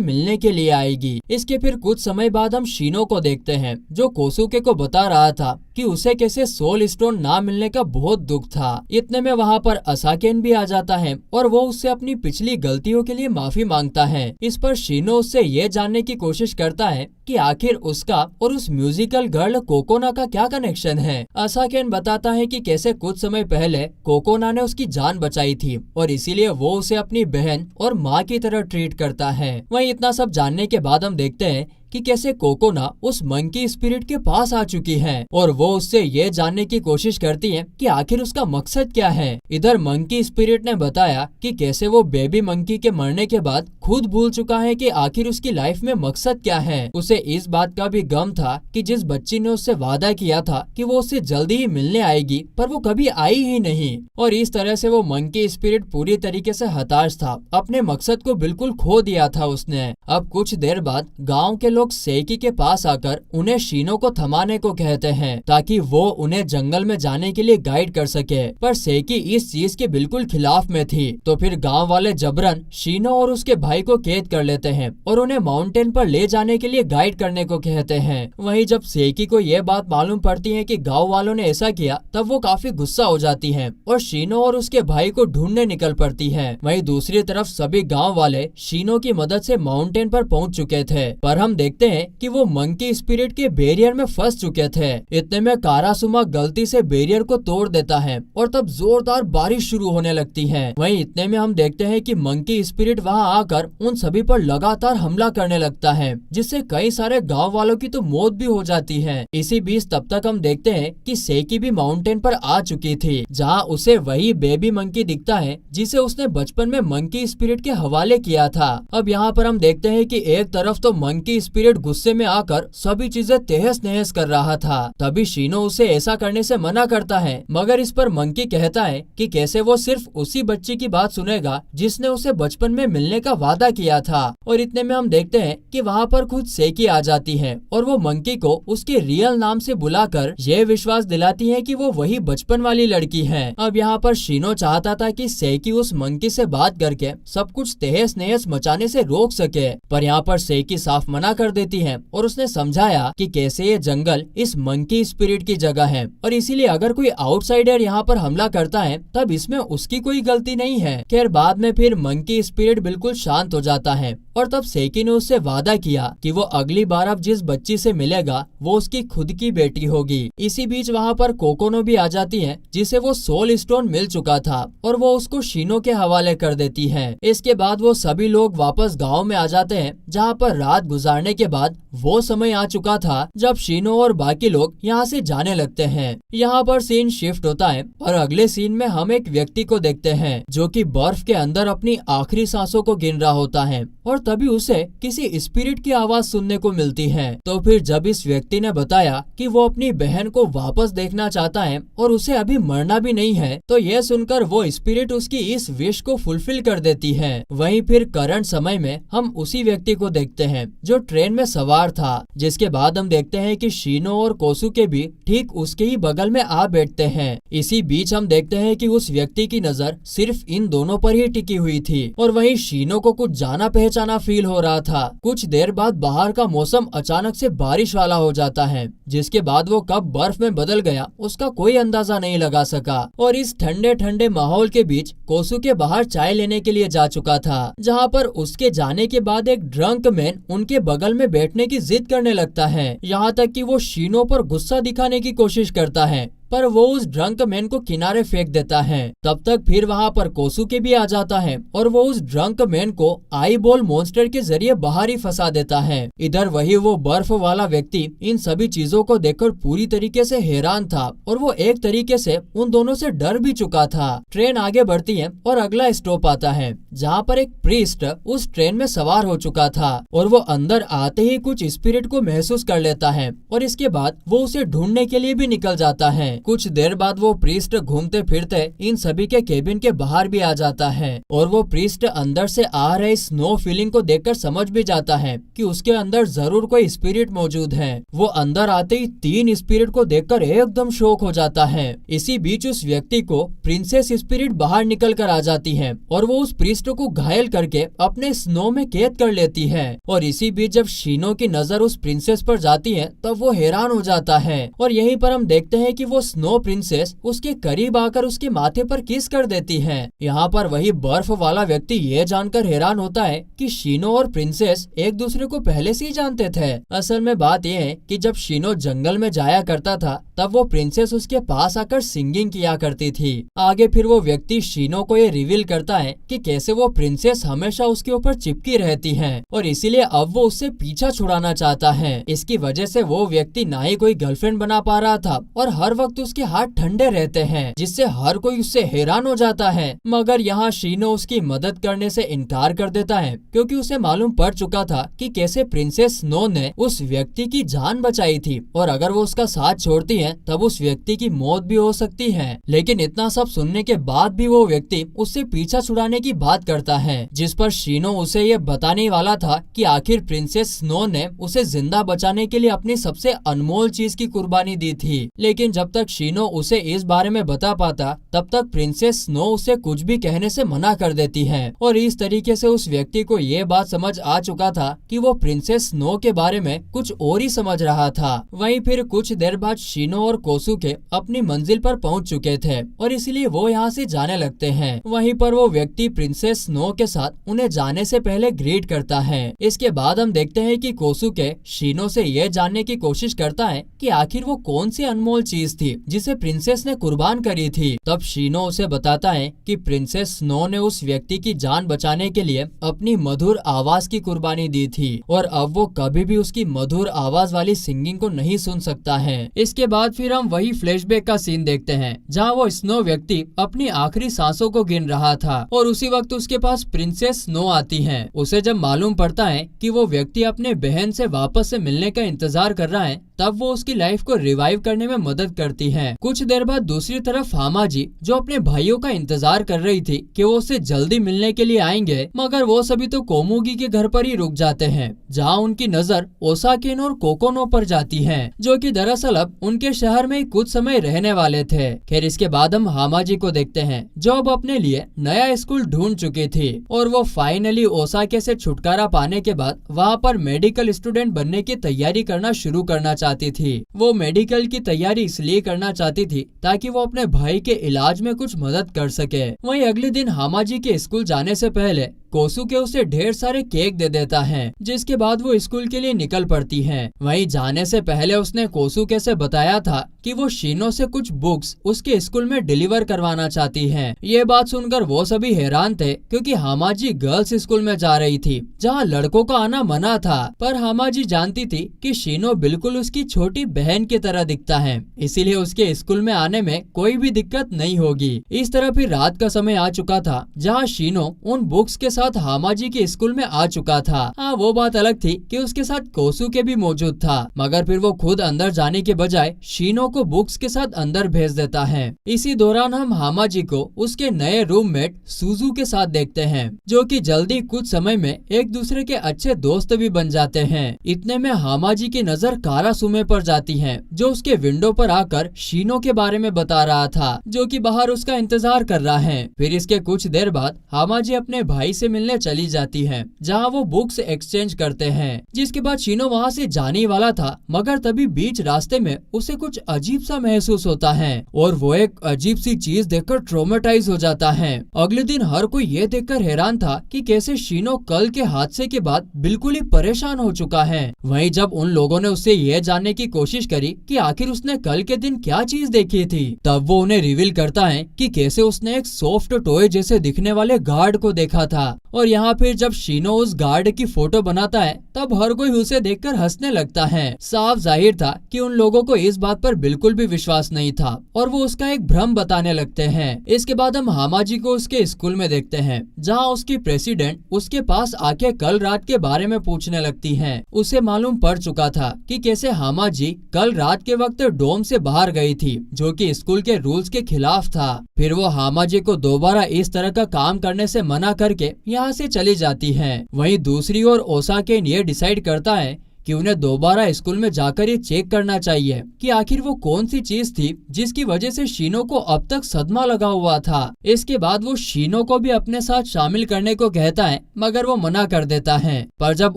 मिलने के लिए आएगी। इसके फिर कुछ समय बाद हम शीनो को देखते हैं जो कोसुके को बता रहा था कि उसे कैसे सोल स्टोन ना मिलने का बहुत दुख था। इतने में वहाँ पर असाकेन भी आ जाता है और वो उससे अपनी पिछली गलतियों के लिए माफी मांगता है। इस पर शीनो उससे ये जानने की कोशिश करता है कि आखिर उसका और उस म्यूजिकल गर्ल कोकोना का क्या कनेक्शन है। असाकेन बताता है कि कैसे कुछ समय पहले कोकोना ने उसकी जान बचाई थी और इसीलिए वो उसे अपनी बहन और माँ की तरह ट्रीट करता है। वहीं इतना सब जानने के बाद हम देखते हैं कि कैसे कोकोना उस मंकी स्पिरिट के पास आ चुकी है और वो उससे ये जानने की कोशिश करती है कि आखिर उसका मकसद क्या है। इधर मंकी स्पिरिट ने बताया कि कैसे वो बेबी मंकी के मरने के बाद खुद भूल चुका है कि आखिर उसकी लाइफ में मकसद क्या है। उसे इस बात का भी गम था कि जिस बच्ची ने उससे वादा किया था कि वो उससे जल्दी ही मिलने आएगी, पर वो कभी आई ही नहीं। और इस तरह से वो मंकी स्पिरिट पूरी तरीके से हताश था, अपने मकसद को बिल्कुल खो दिया था उसने। अब कुछ देर बाद गाँव के लोग सेकी के पास आकर उन्हें शीनो को थमाने को कहते हैं ताकि वो उन्हें जंगल में जाने के लिए गाइड कर सके, पर सेकी इस चीज के बिल्कुल खिलाफ में थी। तो फिर गांव वाले जबरन शीनो और उसके भाई को कैद कर लेते हैं और उन्हें माउंटेन पर ले जाने के लिए गाइड करने को कहते हैं। वहीं जब सेकी को ये बात मालूम पड़ती है कि गाँव वालों ने ऐसा किया तब वो काफी गुस्सा हो जाती है और शीनो और उसके भाई को ढूंढने निकल पड़ती है। वहीं दूसरी तरफ सभी गाँव वाले शीनो की मदद से माउंटेन पर पहुँच चुके थे, पर हम देखते हैं कि वो मंकी स्पिरिट के बैरियर में फंस चुके थे। इतने में कारासुमा गलती से बैरियर को तोड़ देता है और तब जोरदार बारिश शुरू होने लगती है। वहीं इतने में हम देखते हैं कि मंकी स्पिरिट वहां आकर उन सभी पर लगातार हमला करने लगता है, जिससे कई सारे गांव वालों की तो मौत भी हो जाती है। इसी बीच तब तक हम देखते हैं कि सेकी भी माउंटेन पर आ चुकी थी, जहाँ उसे वही बेबी मंकी दिखता है जिसे उसने बचपन में मंकी स्पिरिट के हवाले किया था। अब यहाँ पर हम देखते हैं कि एक तरफ तो मंकी स्पिरिट गुस्से में आकर सभी चीजें तहस नहस कर रहा था, तभी शीनो उसे ऐसा करने से मना करता है, मगर इस पर मंकी कहता है कि कैसे वो सिर्फ उसी बच्ची की बात सुनेगा जिसने उसे बचपन में मिलने का वादा किया था। और इतने में हम देखते हैं कि वहाँ पर खुद सेकी आ जाती है और वो मंकी को उसके रियल नाम से बुलाकर यह विश्वास दिलाती है कि वो वही बचपन वाली लड़की है। अब यहाँ पर शीनो चाहता था कि सेकी उस मंकी से बात करके सब कुछ तहस नहस मचाने से रोक सके, पर यहाँ पर सेकी साफ मना कर देती है और उसने समझाया कि कैसे ये जंगल इस मंकी स्पिरिट की जगह है और इसीलिए अगर कोई आउटसाइडर यहाँ पर हमला करता है तब इसमें उसकी कोई गलती नहीं है। खैर बाद में फिर मंकी स्पिरिट बिल्कुल शांत हो जाता है और तब सेकी ने उससे वादा किया कि वो अगली बार अब जिस बच्ची से मिलेगा वो उसकी खुद की बेटी होगी। इसी बीच वहाँ पर कोकोनो भी आ जाती है जिसे वो सोल स्टोन मिल चुका था और वो उसको शीनो के हवाले कर देती है। इसके बाद वो सभी लोग वापस गाँव में आ जाते हैं, जहाँ पर रात गुजारने के बाद वो समय आ चुका था जब शीनो और बाकी लोग यहाँ से जाने लगते हैं। यहाँ पर सीन शिफ्ट होता है और अगले सीन में हम एक व्यक्ति को देखते हैं जो कि बर्फ के अंदर अपनी आखिरी सांसों को गिन रहा होता है और तभी उसे किसी स्पिरिट की आवाज सुनने को मिलती है। तो फिर जब इस व्यक्ति ने बताया कि वो अपनी बहन को वापस देखना चाहता है और उसे अभी मरना भी नहीं है, तो यह सुनकर वो स्पिरिट उसकी इस विश को फुलफिल कर देती है। वहीं फिर करंट समय में हम उसी व्यक्ति को देखते हैं जो ट्रेन में सवार था, जिसके बाद हम देखते हैं कि शीनो और कोसुके भी ठीक उसके ही बगल में आ बैठते हैं। इसी बीच हम देखते हैं कि उस व्यक्ति की नजर सिर्फ इन दोनों पर ही टिकी हुई थी और वहीं शीनो को कुछ जाना पहचाना फील हो रहा था। कुछ देर बाद बाहर का मौसम अचानक से बारिश वाला हो जाता है, जिसके बाद वो कब बर्फ में बदल गया उसका कोई अंदाजा नहीं लगा सका। और इस ठंडे ठंडे माहौल के बीच कोसुके बाहर चाय लेने के लिए जा चुका था, जहाँ पर उसके जाने के बाद एक ड्रंक मैन उनके बगल में बैठने की जिद करने लगता है। यहाँ तक कि वो शीनो पर गुस्सा दिखाने की कोशिश करता है, पर वो उस ड्रंक मैन को किनारे फेंक देता है। तब तक फिर वहाँ पर कोसुके भी आ जाता है और वो उस ड्रंक मैन को आई बॉल मॉन्स्टर के जरिए बाहर ही फंसा देता है। इधर वही वो बर्फ वाला व्यक्ति इन सभी चीजों को देखकर पूरी तरीके से हैरान था और वो एक तरीके से उन दोनों से डर भी चुका था। ट्रेन आगे बढ़ती है और अगला स्टॉप आता है, जहाँ पर एक प्रीस्ट उस ट्रेन में सवार हो चुका था और वो अंदर आते ही कुछ स्पिरिट को महसूस कर लेता है और इसके बाद वो उसे ढूंढने के लिए भी निकल जाता है। कुछ देर बाद वो प्रीस्ट घूमते फिरते इन सभी के केबिन के बाहर भी आ जाता है और वो प्रीस्ट अंदर से आ रहे स्नो फीलिंग को देखकर समझ भी जाता है कि उसके अंदर जरूर कोई स्पिरिट मौजूद है। वो अंदर आते ही 3 स्पिरिट को देखकर एकदम शॉक हो जाता है। इसी बीच उस व्यक्ति को प्रिंसेस स्पिरिट बाहर निकल कर आ जाती है और वो उस प्रीस्ट को घायल करके अपने स्नो में कैद कर लेती है। और इसी बीच जब शीनो की नजर उस प्रिंसेस पर जाती है तब वो हैरान हो जाता है और यहीं पर हम देखते हैं कि वो स्नो प्रिंसेस उसके करीब आकर उसके माथे पर किस कर देती है। यहाँ पर वही बर्फ वाला व्यक्ति ये जानकर हैरान होता है कि शीनो और प्रिंसेस एक दूसरे को पहले से ही जानते थे। असल में बात यह है कि जब शीनो जंगल में जाया करता था तब वो प्रिंसेस उसके पास आकर सिंगिंग किया करती थी। आगे फिर वो व्यक्ति शीनो को ये रिवील करता है कि कैसे वो प्रिंसेस हमेशा उसके ऊपर चिपकी रहती है और इसीलिए अब वो उससे पीछा छुड़ाना चाहता है। इसकी वजह से वो व्यक्ति ना ही कोई गर्लफ्रेंड बना पा रहा था और हर वक्त उसके हाथ ठंडे रहते हैं, जिससे हर कोई उससे हैरान हो जाता है। मगर यहाँ शीनो उसकी मदद करने से इनकार कर देता है क्योंकि उसे मालूम पड़ चुका था कि कैसे प्रिंसेस स्नो ने उस व्यक्ति की जान बचाई थी और अगर वो उसका साथ छोड़ती है तब उस व्यक्ति की मौत भी हो सकती है। लेकिन इतना सब सुनने के बाद भी वो व्यक्ति उससे पीछा छुड़ाने की बात करता है, जिस पर शीनो उसे ये बताने वाला था कि आखिर प्रिंसेस स्नो ने उसे जिंदा बचाने के लिए अपनी सबसे अनमोल चीज की कुर्बानी दी थी। लेकिन जब तक शीनो उसे इस बारे में बता पाता तब तक प्रिंसेस स्नो उसे कुछ भी कहने से मना कर देती है और इस तरीके से उस व्यक्ति को ये बात समझ आ चुका था कि वो प्रिंसेस स्नो के बारे में कुछ और ही समझ रहा था। वहीं फिर कुछ देर बाद शीनो और कोसुके अपनी मंजिल पर पहुंच चुके थे और इसलिए वो यहाँ से जाने लगते हैं। वहीं पर वो व्यक्ति प्रिंसेस स्नो के साथ उन्हें जाने से पहले ग्रीट करता है। इसके बाद हम देखते हैं कि कोसुके शीनो से ये जानने की कोशिश करता है कि आखिर वो कौन सी अनमोल चीज थी जिसे प्रिंसेस ने कुर्बान करी थी। तब शीनो उसे बताता है कि प्रिंसेस स्नो ने उस व्यक्ति की जान बचाने के लिए अपनी मधुर आवाज की कुर्बानी दी थी और अब वो कभी भी उसकी मधुर आवाज वाली सिंगिंग को नहीं सुन सकता है। इसके बाद फिर हम वही फ्लैशबैक का सीन देखते हैं जहाँ वो स्नो व्यक्ति अपनी आखिरी सांसों को गिन रहा था और उसी वक्त उसके पास प्रिंसेस स्नो आती है। उसे जब मालूम पड़ता है कि वो व्यक्ति अपने बहन से वापस से मिलने का इंतजार कर रहा है तब वो उसकी लाइफ को रिवाइव करने में मदद करती है। कुछ देर बाद दूसरी तरफ हामाजी जो अपने भाइयों का इंतजार कर रही थी कि वो उससे जल्दी मिलने के लिए आएंगे, मगर वो सभी तो कोमुगी के घर पर ही रुक जाते हैं जहाँ उनकी नजर ओसाकेन और कोकोनो पर जाती है जो कि दरअसल अब उनके शहर में कुछ समय रहने वाले थे। खैर इसके बाद हम हामाजी को देखते हैं जो अब अपने लिए नया स्कूल ढूंढ चुकी थी और वो फाइनली ओसाके से छुटकारा पाने के बाद वहाँ पर मेडिकल स्टूडेंट बनने की तैयारी करना शुरू करना चाहती थी। वो मेडिकल की तैयारी इसलिए करना चाहती थी ताकि वो अपने भाई के इलाज में कुछ मदद कर सके। वहीं अगले दिन हामाजी के स्कूल जाने से पहले कोसुके उसे ढेर सारे केक दे देता है जिसके बाद वो स्कूल के लिए निकल पड़ती है। वहीं जाने से पहले उसने कोसुके से बताया था कि वो शीनो से कुछ बुक्स उसके स्कूल में डिलीवर करवाना चाहती है। ये बात सुनकर वो सभी हैरान थे क्योंकि हामाजी गर्ल्स स्कूल में जा रही थी जहाँ लड़कों का आना मना था, पर हामाजी जानती थी कि शीनो बिल्कुल उसकी छोटी बहन की तरह दिखता है, इसीलिए उसके स्कूल में आने में कोई भी दिक्कत नहीं होगी। इस तरह फिर रात का समय आ चुका था जहाँ शीनो उन बुक्स के साथ साथ हामाजी के स्कूल में आ चुका था। हाँ, वो बात अलग थी कि उसके साथ कोसुके भी मौजूद था, मगर फिर वो खुद अंदर जाने के बजाय शीनो को बुक्स के साथ अंदर भेज देता है। इसी दौरान हम हामाजी को उसके नए रूममेट सुजू के साथ देखते हैं, जो कि जल्दी कुछ समय में एक दूसरे के अच्छे दोस्त भी बन जाते हैं। इतने में हामाजी की नजर कारासुमे पर जाती है, जो उसके विंडो पर आकर शीनो के बारे में बता रहा था, जो कि बाहर उसका इंतजार कर रहा है। फिर इसके कुछ देर बाद हामाजी अपने भाई से मिलने चली जाती है, जहाँ वो बुक्स एक्सचेंज करते हैं। जिसके बाद शीनो वहाँ से जाने वाला था, मगर तभी बीच रास्ते में उसे कुछ अजीब सा महसूस होता है और वो एक अजीब सी चीज देखकर ट्रॉमेटाइज हो जाता है। अगले दिन हर कोई ये देखकर हैरान था कि कैसे शीनो कल के हादसे के बाद बिल्कुल ही परेशान हो चुका है। वहीं जब उन लोगों ने उससे ये जानने की कोशिश करी कि आखिर उसने कल के दिन क्या चीज देखी थी, तब वो उन्हें रिवील करता है कि कैसे उसने एक सॉफ्ट टॉय जैसे दिखने वाले गार्ड को देखा था। और यहाँ फिर जब शीनो उस गार्ड की फोटो बनाता है, तब हर कोई उसे देखकर हंसने लगता है। साफ जाहिर था कि उन लोगों को इस बात पर बिल्कुल भी विश्वास नहीं था और वो उसका एक भ्रम बताने लगते हैं। इसके बाद हम हामाजी को उसके स्कूल में देखते हैं, जहाँ उसकी प्रेसिडेंट उसके पास आके कल रात के बारे में पूछने लगती है। उसे मालूम पड़ चुका था कि कैसे हामाजी कल रात के वक्त डोम से बाहर गई थी, जो कि स्कूल के रूल्स के खिलाफ था। फिर वो हामाजी को दोबारा इस तरह का काम करने से मना करके यहाँ से चली जाती है। वहीं दूसरी ओर ओसाकेन ये डिसाइड करता है कि उन्हें दोबारा स्कूल में जाकर ये चेक करना चाहिए कि आखिर वो कौन सी चीज थी जिसकी वजह से शीनो को अब तक सदमा लगा हुआ था। इसके बाद वो शीनो को भी अपने साथ शामिल करने को कहता है, मगर वो मना कर देता है। पर जब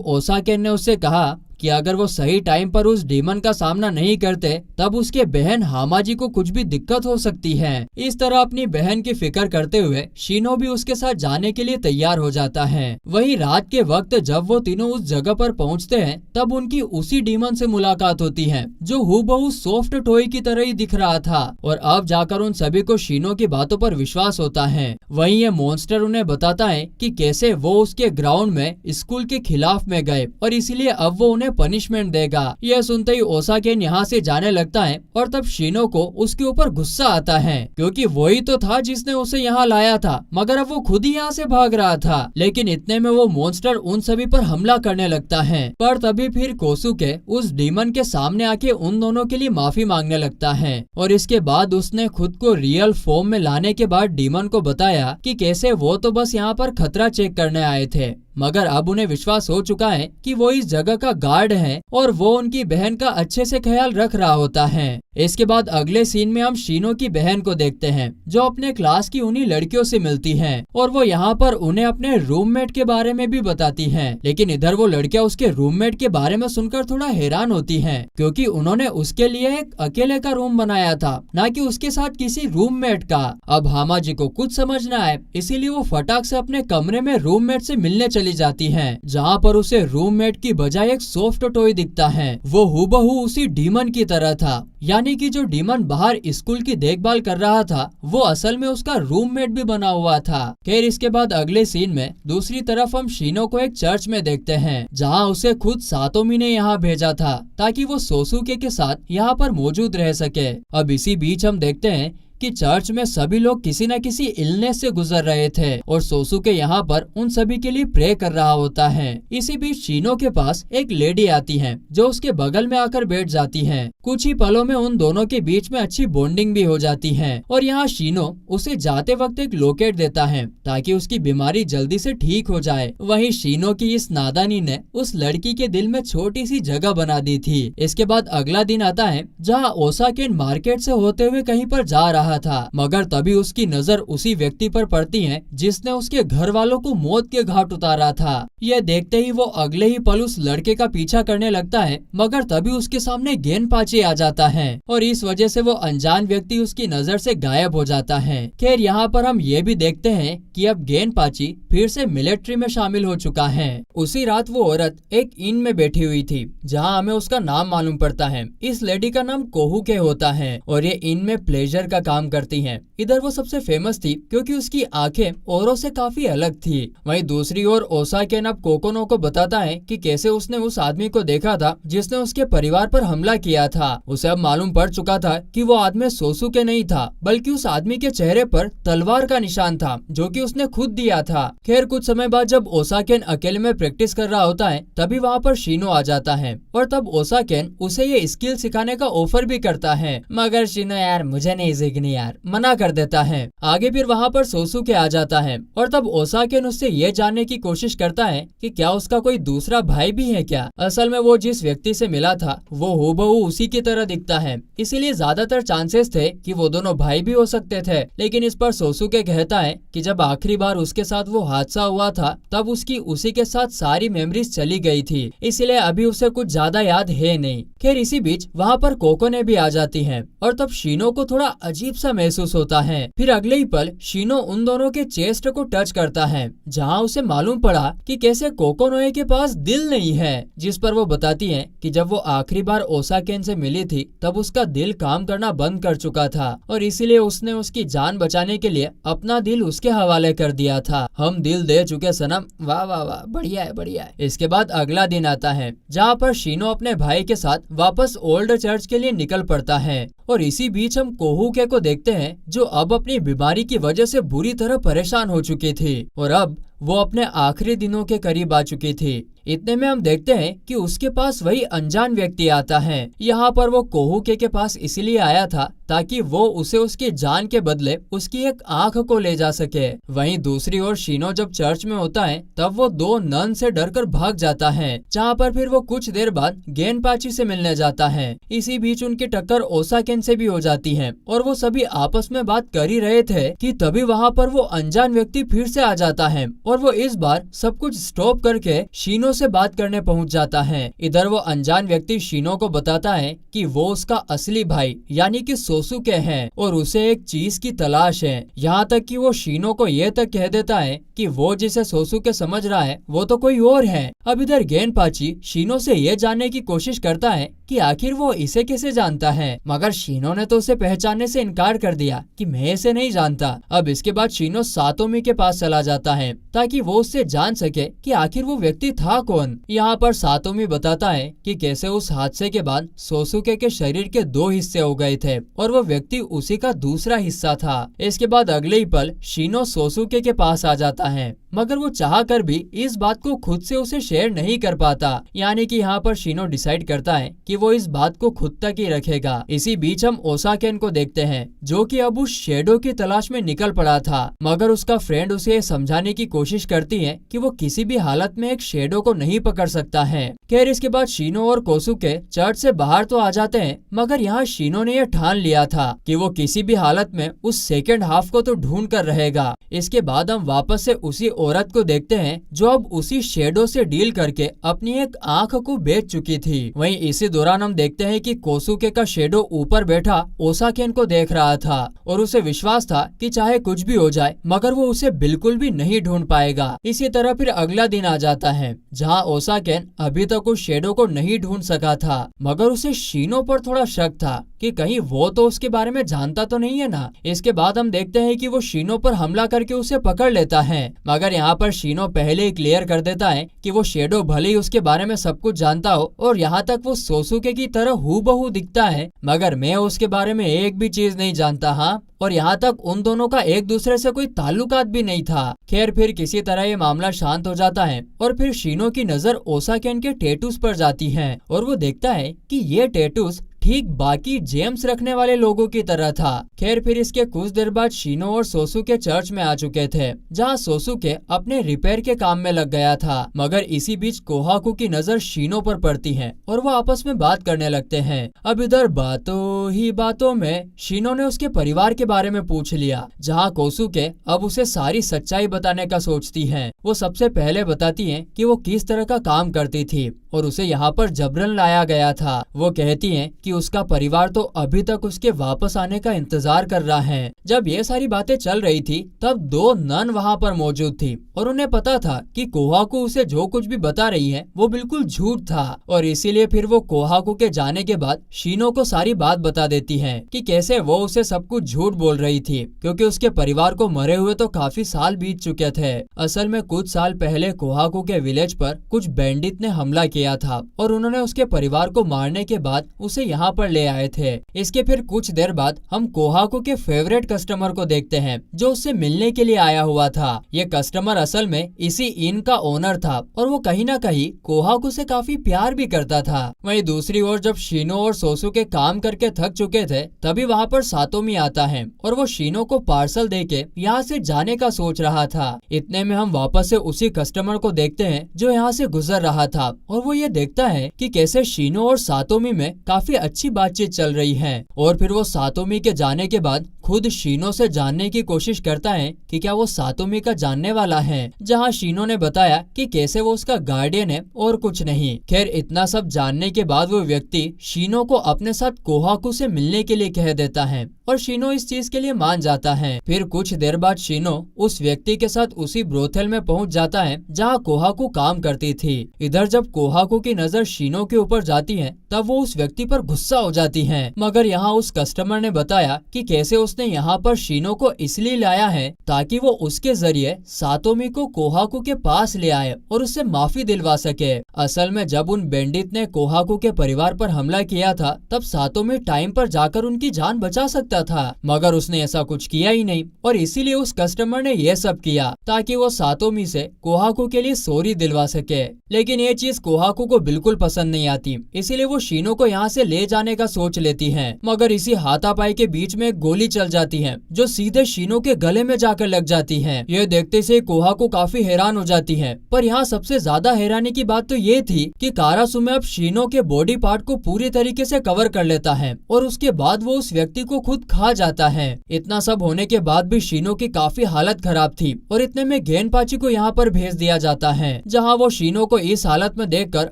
ओसाकेन ने उससे कहा कि अगर वो सही टाइम पर उस डीमन का सामना नहीं करते, तब उसके बहन हामाजी को कुछ भी दिक्कत हो सकती है। इस तरह अपनी बहन की फिक्र करते हुए शीनो भी उसके साथ जाने के लिए तैयार हो जाता है। वहीं रात के वक्त जब वो तीनों उस जगह पर पहुंचते हैं, तब उनकी उसी डीमन से मुलाकात होती है, जो हूबहू सॉफ्ट टॉय की तरह ही दिख रहा था। और अब जाकर उन सभी को शीनो की बातों पर विश्वास होता है। वहीं ये मॉन्स्टर उन्हें बताता है कि कैसे वो उसके ग्राउंड में स्कूल के खिलाफ में गए और इसीलिए अब वो उन्हें पनिशमेंट देगा। यह सुनते ही ओसाकेन यहाँ से जाने लगता है और तब शीनो को उसके ऊपर गुस्सा आता है, क्योंकि वही तो था जिसने उसे यहाँ लाया था, मगर अब वो खुद ही यहाँ से भाग रहा था। लेकिन इतने में वो मॉन्स्टर उन सभी पर हमला करने लगता है। पर तभी फिर कोसुके उस डीमन के सामने आके उन दोनों के लिए माफी मांगने लगता है और इसके बाद उसने खुद को रियल फॉर्म में लाने के बाद डीमन को बताया कि कैसे वो तो बस यहाँ पर खतरा चेक करने आए थे, मगर अब उन्हें विश्वास हो चुका है कि वो इस जगह का गार्ड है और वो उनकी बहन का अच्छे से ख्याल रख रहा होता है। इसके बाद अगले सीन में हम शीनो की बहन को देखते हैं, जो अपने क्लास की उन्हीं लड़कियों से मिलती है और वो यहाँ पर उन्हें अपने रूममेट के बारे में भी बताती है। लेकिन इधर वो लड़कियां उसके रूममेट के बारे में सुनकर थोड़ा हैरान होती हैं, क्योंकि उन्होंने उसके लिए एक अकेले का रूम बनाया था, न कि उसके साथ किसी रूममेट का। अब हामाजी को कुछ समझ न आए, इसीलिए वो फटाक से अपने कमरे में रूममेट से मिलने चली जाती है, जहाँ पर उसे रूममेट की बजाय एक सॉफ्ट टॉय दिखता है। वो हूबहू उसी डीमन की तरह था, यानी कि जो डीमन बाहर स्कूल की देखभाल कर रहा था, वो असल में उसका रूममेट भी बना हुआ था। खैर इसके बाद अगले सीन में दूसरी तरफ हम शीनो को एक चर्च में देखते हैं, जहाँ उसे खुद सातोमी ने यहाँ भेजा था ताकि वो सोसुके के साथ यहाँ पर मौजूद रह सके। अब इसी बीच हम देखते हैं कि चर्च में सभी लोग किसी न किसी इलनेस से गुजर रहे थे और सोसुके यहाँ पर उन सभी के लिए प्रे कर रहा होता है। इसी बीच शीनो के पास एक लेडी आती है, जो उसके बगल में आकर बैठ जाती है। कुछ ही पलों में उन दोनों के बीच में अच्छी बॉन्डिंग भी हो जाती है और यहाँ शीनो उसे जाते वक्त एक लोकेट देता है ताकि उसकी बीमारी जल्दी से ठीक हो जाए। वहीं शीनो की इस नादानी ने उस लड़की के दिल में छोटी सी जगह बना दी थी। इसके बाद अगला दिन आता है, जहाँ ओसाकेन मार्केट से होते हुए कहीं पर जा रहा था, मगर तभी उसकी नजर उसी व्यक्ति पर पड़ती है जिसने उसके घर वालों को मौत के घाट उतारा था। यह देखते ही वो अगले ही पल उस लड़के का पीछा करने लगता है, मगर तभी उसके सामने गेनपाची आ जाता है और इस वजह से वो अनजान व्यक्ति उसकी नजर से गायब हो जाता है। खैर यहाँ पर हम ये भी देखते हैं कि अब गेनपाची फिर से मिलिट्री में शामिल हो चुका है। उसी रात वो औरत एक इन में बैठी हुई थी, जहाँ हमें उसका नाम मालूम पड़ता है। इस लेडी का नाम कोहुके होता है और ये इन में प्लेजर का काम काम करती हैं। इधर वो सबसे फेमस थी क्योंकि उसकी आंखें औरों से काफी अलग थी। वहीं दूसरी ओर ओसाकेन अब कोकोनो को बताता है कि कैसे उसने उस आदमी को देखा था जिसने उसके परिवार पर हमला किया था। उसे अब मालूम पड़ चुका था कि वो आदमी सोसुके नहीं था, बल्कि उस आदमी के चेहरे पर तलवार का निशान था जो कि उसने खुद दिया था। खैर कुछ समय बाद जब ओसाकेन अकेले में प्रैक्टिस कर रहा होता है तभी वहाँ पर शिनो आ जाता है और तब ओसाकेन उसे ये स्किल सिखाने का ऑफर भी करता है, मगर शिनो यार मुझे नहीं सीखनी यार, मना कर देता है। आगे फिर वहाँ पर सोसुके आ जाता है और तब ओसाकेन उससे ये जानने की कोशिश करता है कि क्या उसका कोई दूसरा भाई भी है क्या। असल में वो जिस व्यक्ति से मिला था वो हूबहू उसी की तरह दिखता है, इसीलिए ज्यादातर चांसेस थे कि वो दोनों भाई भी हो सकते थे। लेकिन इस पर सोसुके कहता है कि जब आखिरी बार उसके साथ वो हादसा हुआ था तब उसकी उसी के साथ सारी मेमोरीज चली गई थी, इसलिए अभी उसे कुछ ज्यादा याद है नहीं। खैर इसी बीच वहाँ पर कोकोने भी आ जाती है और तब शिनो को थोड़ा अजीब सा महसूस होता है। फिर अगले ही पल शिनो उन दोनों के चेस्ट को टच करता है जहाँ उसे मालूम पड़ा कि कैसे कोकोनोए के पास दिल नहीं है, जिस पर वो बताती है कि जब वो आखिरी बार ओसाकेन से मिली थी तब उसका दिल काम करना बंद कर चुका था और इसीलिए उसने उसकी जान बचाने के लिए अपना दिल उसके हवाले कर दिया था। हम दिल दे चुके सनम, वाह वाह वाह, बढ़िया है बढ़िया है। इसके बाद अगला दिन आता है जहाँ पर शिनो अपने भाई के साथ वापस ओल्ड चर्च के लिए निकल पड़ता है और इसी बीच हम कोहुके को देखते हैं जो अब अपनी बीमारी की वजह से बुरी तरह परेशान हो चुकी थी और अब वो अपने आखिरी दिनों के करीब आ चुकी थी। इतने में हम देखते हैं कि उसके पास वही अनजान व्यक्ति आता है। यहाँ पर वो कोहुके के पास इसलिए आया था ताकि वो उसे उसकी जान के बदले उसकी एक आंख को ले जा सके। वहीं दूसरी ओर शिनो जब चर्च में होता है तब वो दो नन से डरकर भाग जाता है, जहाँ पर फिर वो कुछ देर बाद गेनपाची से मिलने जाता है। इसी बीच उनकी टक्कर ओसाकेन से भी हो जाती है और वो सभी आपस में बात कर ही रहे थे कि तभी वहाँ पर वो अनजान व्यक्ति फिर से आ जाता है और वो इस बार सब कुछ स्टॉप करके शिनो से बात करने पहुंच जाता है। इधर वो अनजान व्यक्ति शिनो को बताता है कि वो उसका असली भाई यानी कि सोसुके है और उसे एक चीज की तलाश है। यहाँ तक कि वो शिनो को ये तक कह देता है कि वो जिसे सोसुके समझ रहा है वो तो कोई और है। अब इधर गेनपाची शिनो से ये जानने की कोशिश करता है कि आखिर वो इसे कैसे जानता है, मगर शिनो ने तो उसे पहचानने से इनकार कर दिया कि मैं इसे नहीं जानता। अब इसके बाद शिनो सातोमी के पास चला जाता है ताकि वो उससे जान सके कि आखिर वो व्यक्ति था कौन। यहाँ पर सातोमी बताता है कि कैसे उस हादसे के बाद सोसुके के शरीर के दो हिस्से हो गए थे और वो व्यक्ति उसी का दूसरा हिस्सा था। इसके बाद अगले ही पल शिनो सोसुके के पास आ जाता है, मगर वो चाह कर भी इस बात को खुद से उसे शेयर नहीं कर पाता। यानी कि यहाँ पर शिनो डिसाइड करता है कि वो इस बात को खुद तक ही रखेगा। इसी बीच हम ओसाकेन को देखते हैं जो कि अब उस शेडो की तलाश में निकल पड़ा था, मगर उसका फ्रेंड उसे समझाने की कोशिश करती है कि वो किसी भी हालत में एक शेडो को नहीं पकड़ सकता है। खैर इसके बाद शिनो और कोसुके चर्च से बाहर तो आ जाते हैं, मगर यहाँ शिनो ने यह ठान लिया था कि वो किसी भी हालत में उस सेकेंड हाफ को तो ढूंढ कर रहेगा। इसके बाद हम वापस से उसी औरत को देखते हैं जो अब उसी शेडो से डील करके अपनी एक आंख को बेच चुकी थी। वहीं इसी दौरान हम देखते हैं कि कोसुके का शेडो ऊपर बैठा ओसाकेन को देख रहा था और उसे विश्वास था कि चाहे कुछ भी हो जाए मगर वो उसे बिल्कुल भी नहीं ढूंढ पाएगा। इसी तरह फिर अगला दिन आ जाता है जहाँ ओसाकेन अभी तक उस शेडो को नहीं ढूंढ सका था, मगर उसे शिनो पर थोड़ा शक था कि कहीं वो तो उसके बारे में जानता तो नहीं है ना। इसके बाद हम देखते हैं कि वो शिनो पर हमला करके उसे पकड़ लेता है, मगर यहाँ पर शिनो पहले ही क्लियर कर देता है कि वो शेडो भले ही उसके बारे में सब कुछ जानता हो और यहाँ तक वो सोसुके की तरह हूबहू दिखता है, मगर मैं उसके बारे में एक भी चीज नहीं जानता। हाँ, और यहाँ तक उन दोनों का एक दूसरे से कोई ताल्लुकात भी नहीं था। खैर फिर किसी तरह ये मामला शांत हो जाता है और फिर शिनो की नजर ओसाकेन के टैटूज पर जाती है और वो देखता है कि ये टैटूज ठीक बाकी जेम्स रखने वाले लोगों की तरह था। खैर फिर इसके कुछ देर बाद शिनो और सोसुके चर्च में आ चुके थे, जहाँ सोसुके अपने रिपेयर के काम में लग गया था, मगर इसी बीच कोहाकू की नजर शिनो पर पड़ती है और वो आपस में बात करने लगते हैं। अब इधर बातों ही बातों में शिनो ने उसके परिवार के बारे में पूछ लिया, जहाँ कोसुके अब उसे सारी सच्चाई बताने का सोचती है। वो सबसे पहले बताती है कि वो किस तरह का काम करती थी और उसे यहाँ पर जबरन लाया गया था। वो कहती हैं कि उसका परिवार तो अभी तक उसके वापस आने का इंतजार कर रहा है। जब ये सारी बातें चल रही थी तब दो नन वहाँ पर मौजूद थी और उन्हें पता था कि कोहाकू उसे जो कुछ भी बता रही है वो बिल्कुल झूठ था और इसीलिए फिर वो कोहाकू के जाने के बाद शीनो को सारी बात बता देती है कि कैसे वो उसे सब कुछ झूठ बोल रही थी, क्योंकि उसके परिवार को मरे हुए तो काफी साल बीत चुके थे। असल में कुछ साल पहले कोहाकू के विलेज पर कुछ बैंडिट ने हमला किया था और उन्होंने उसके परिवार को मारने के बाद उसे यहाँ पर ले आए थे। इसके फिर कुछ देर बाद हम कोहाकू के फेवरेट कस्टमर को देखते हैं जो उससे मिलने के लिए आया हुआ था। ये कस्टमर असल में इसी इन का ओनर था और वो कहीं ना कहीं कोहाकू से काफी प्यार भी करता था। वहीं दूसरी ओर जब शीनो और सोसुके काम करके थक चुके थे तभी वहाँ पर सातोमी आता है और वो शीनो को पार्सल देके यहाँ से जाने का सोच रहा था। इतने में हम वापस से उसी कस्टमर को देखते हैं जो यहाँ से गुजर रहा था और वो ये देखता है कि कैसे शीनो और सातोमी में काफी अच्छी बातचीत चल रही है और फिर वो सातोमी के जाने के बाद खुद शीनो से जानने की कोशिश करता है कि क्या वो सातोमी का जानने वाला है, जहाँ शीनो ने बताया कि कैसे वो उसका गार्डियन है और कुछ नहीं। खैर इतना सब जानने के बाद वो व्यक्ति शीनो को अपने साथ कोहाकू से मिलने के लिए कह देता है और शीनो इस चीज के लिए मान जाता है। फिर कुछ देर बाद शीनो उस व्यक्ति के साथ उसी ब्रोथेल में पहुंच जाता है जहां कोहाकू काम करती थी। इधर जब कोहाकू की नजर शीनो के ऊपर जाती है तब वो उस व्यक्ति पर गुस्सा हो जाती है, मगर यहाँ उस कस्टमर ने बताया कि कैसे उसने यहाँ पर शीनो को इसलिए लाया है ताकि वो उसके जरिए सातोमी को कोहाकू के पास ले आए और उससे माफी दिलवा सके। असल में जब उन बैंडिट ने कोहाकू के परिवार पर हमला किया था तब सातोमी टाइम पर जाकर उनकी जान बचा सकता था, मगर उसने ऐसा कुछ किया ही नहीं और इसीलिए उस कस्टमर ने यह सब किया ताकि वो सातोमी से कोहाकू के लिए सॉरी दिलवा सके। लेकिन ये चीज कोहाकू को बिल्कुल पसंद नहीं आती, इसीलिए वो शीनो को यहाँ से ले जाने का सोच लेती है, मगर इसी हाथापाई के बीच में एक गोली चल जाती है जो सीधे शीनो के गले में जाकर लग जाती है। ये देखते से कोहाकू काफी हैरान हो जाती है, पर यहाँ सबसे ज्यादा हैरानी की बात तो ये थी कि कारासुमे अब शीनो के बॉडी पार्ट को पूरी तरीके से कवर कर लेता है और उसके बाद वो उस व्यक्ति को खुद खा जाता है। इतना सब होने के बाद भी शीनो की काफी हालत खराब थी और इतने में गेनपाची को यहाँ पर भेज दिया जाता है, जहाँ वो शीनो को इस हालत में देखकर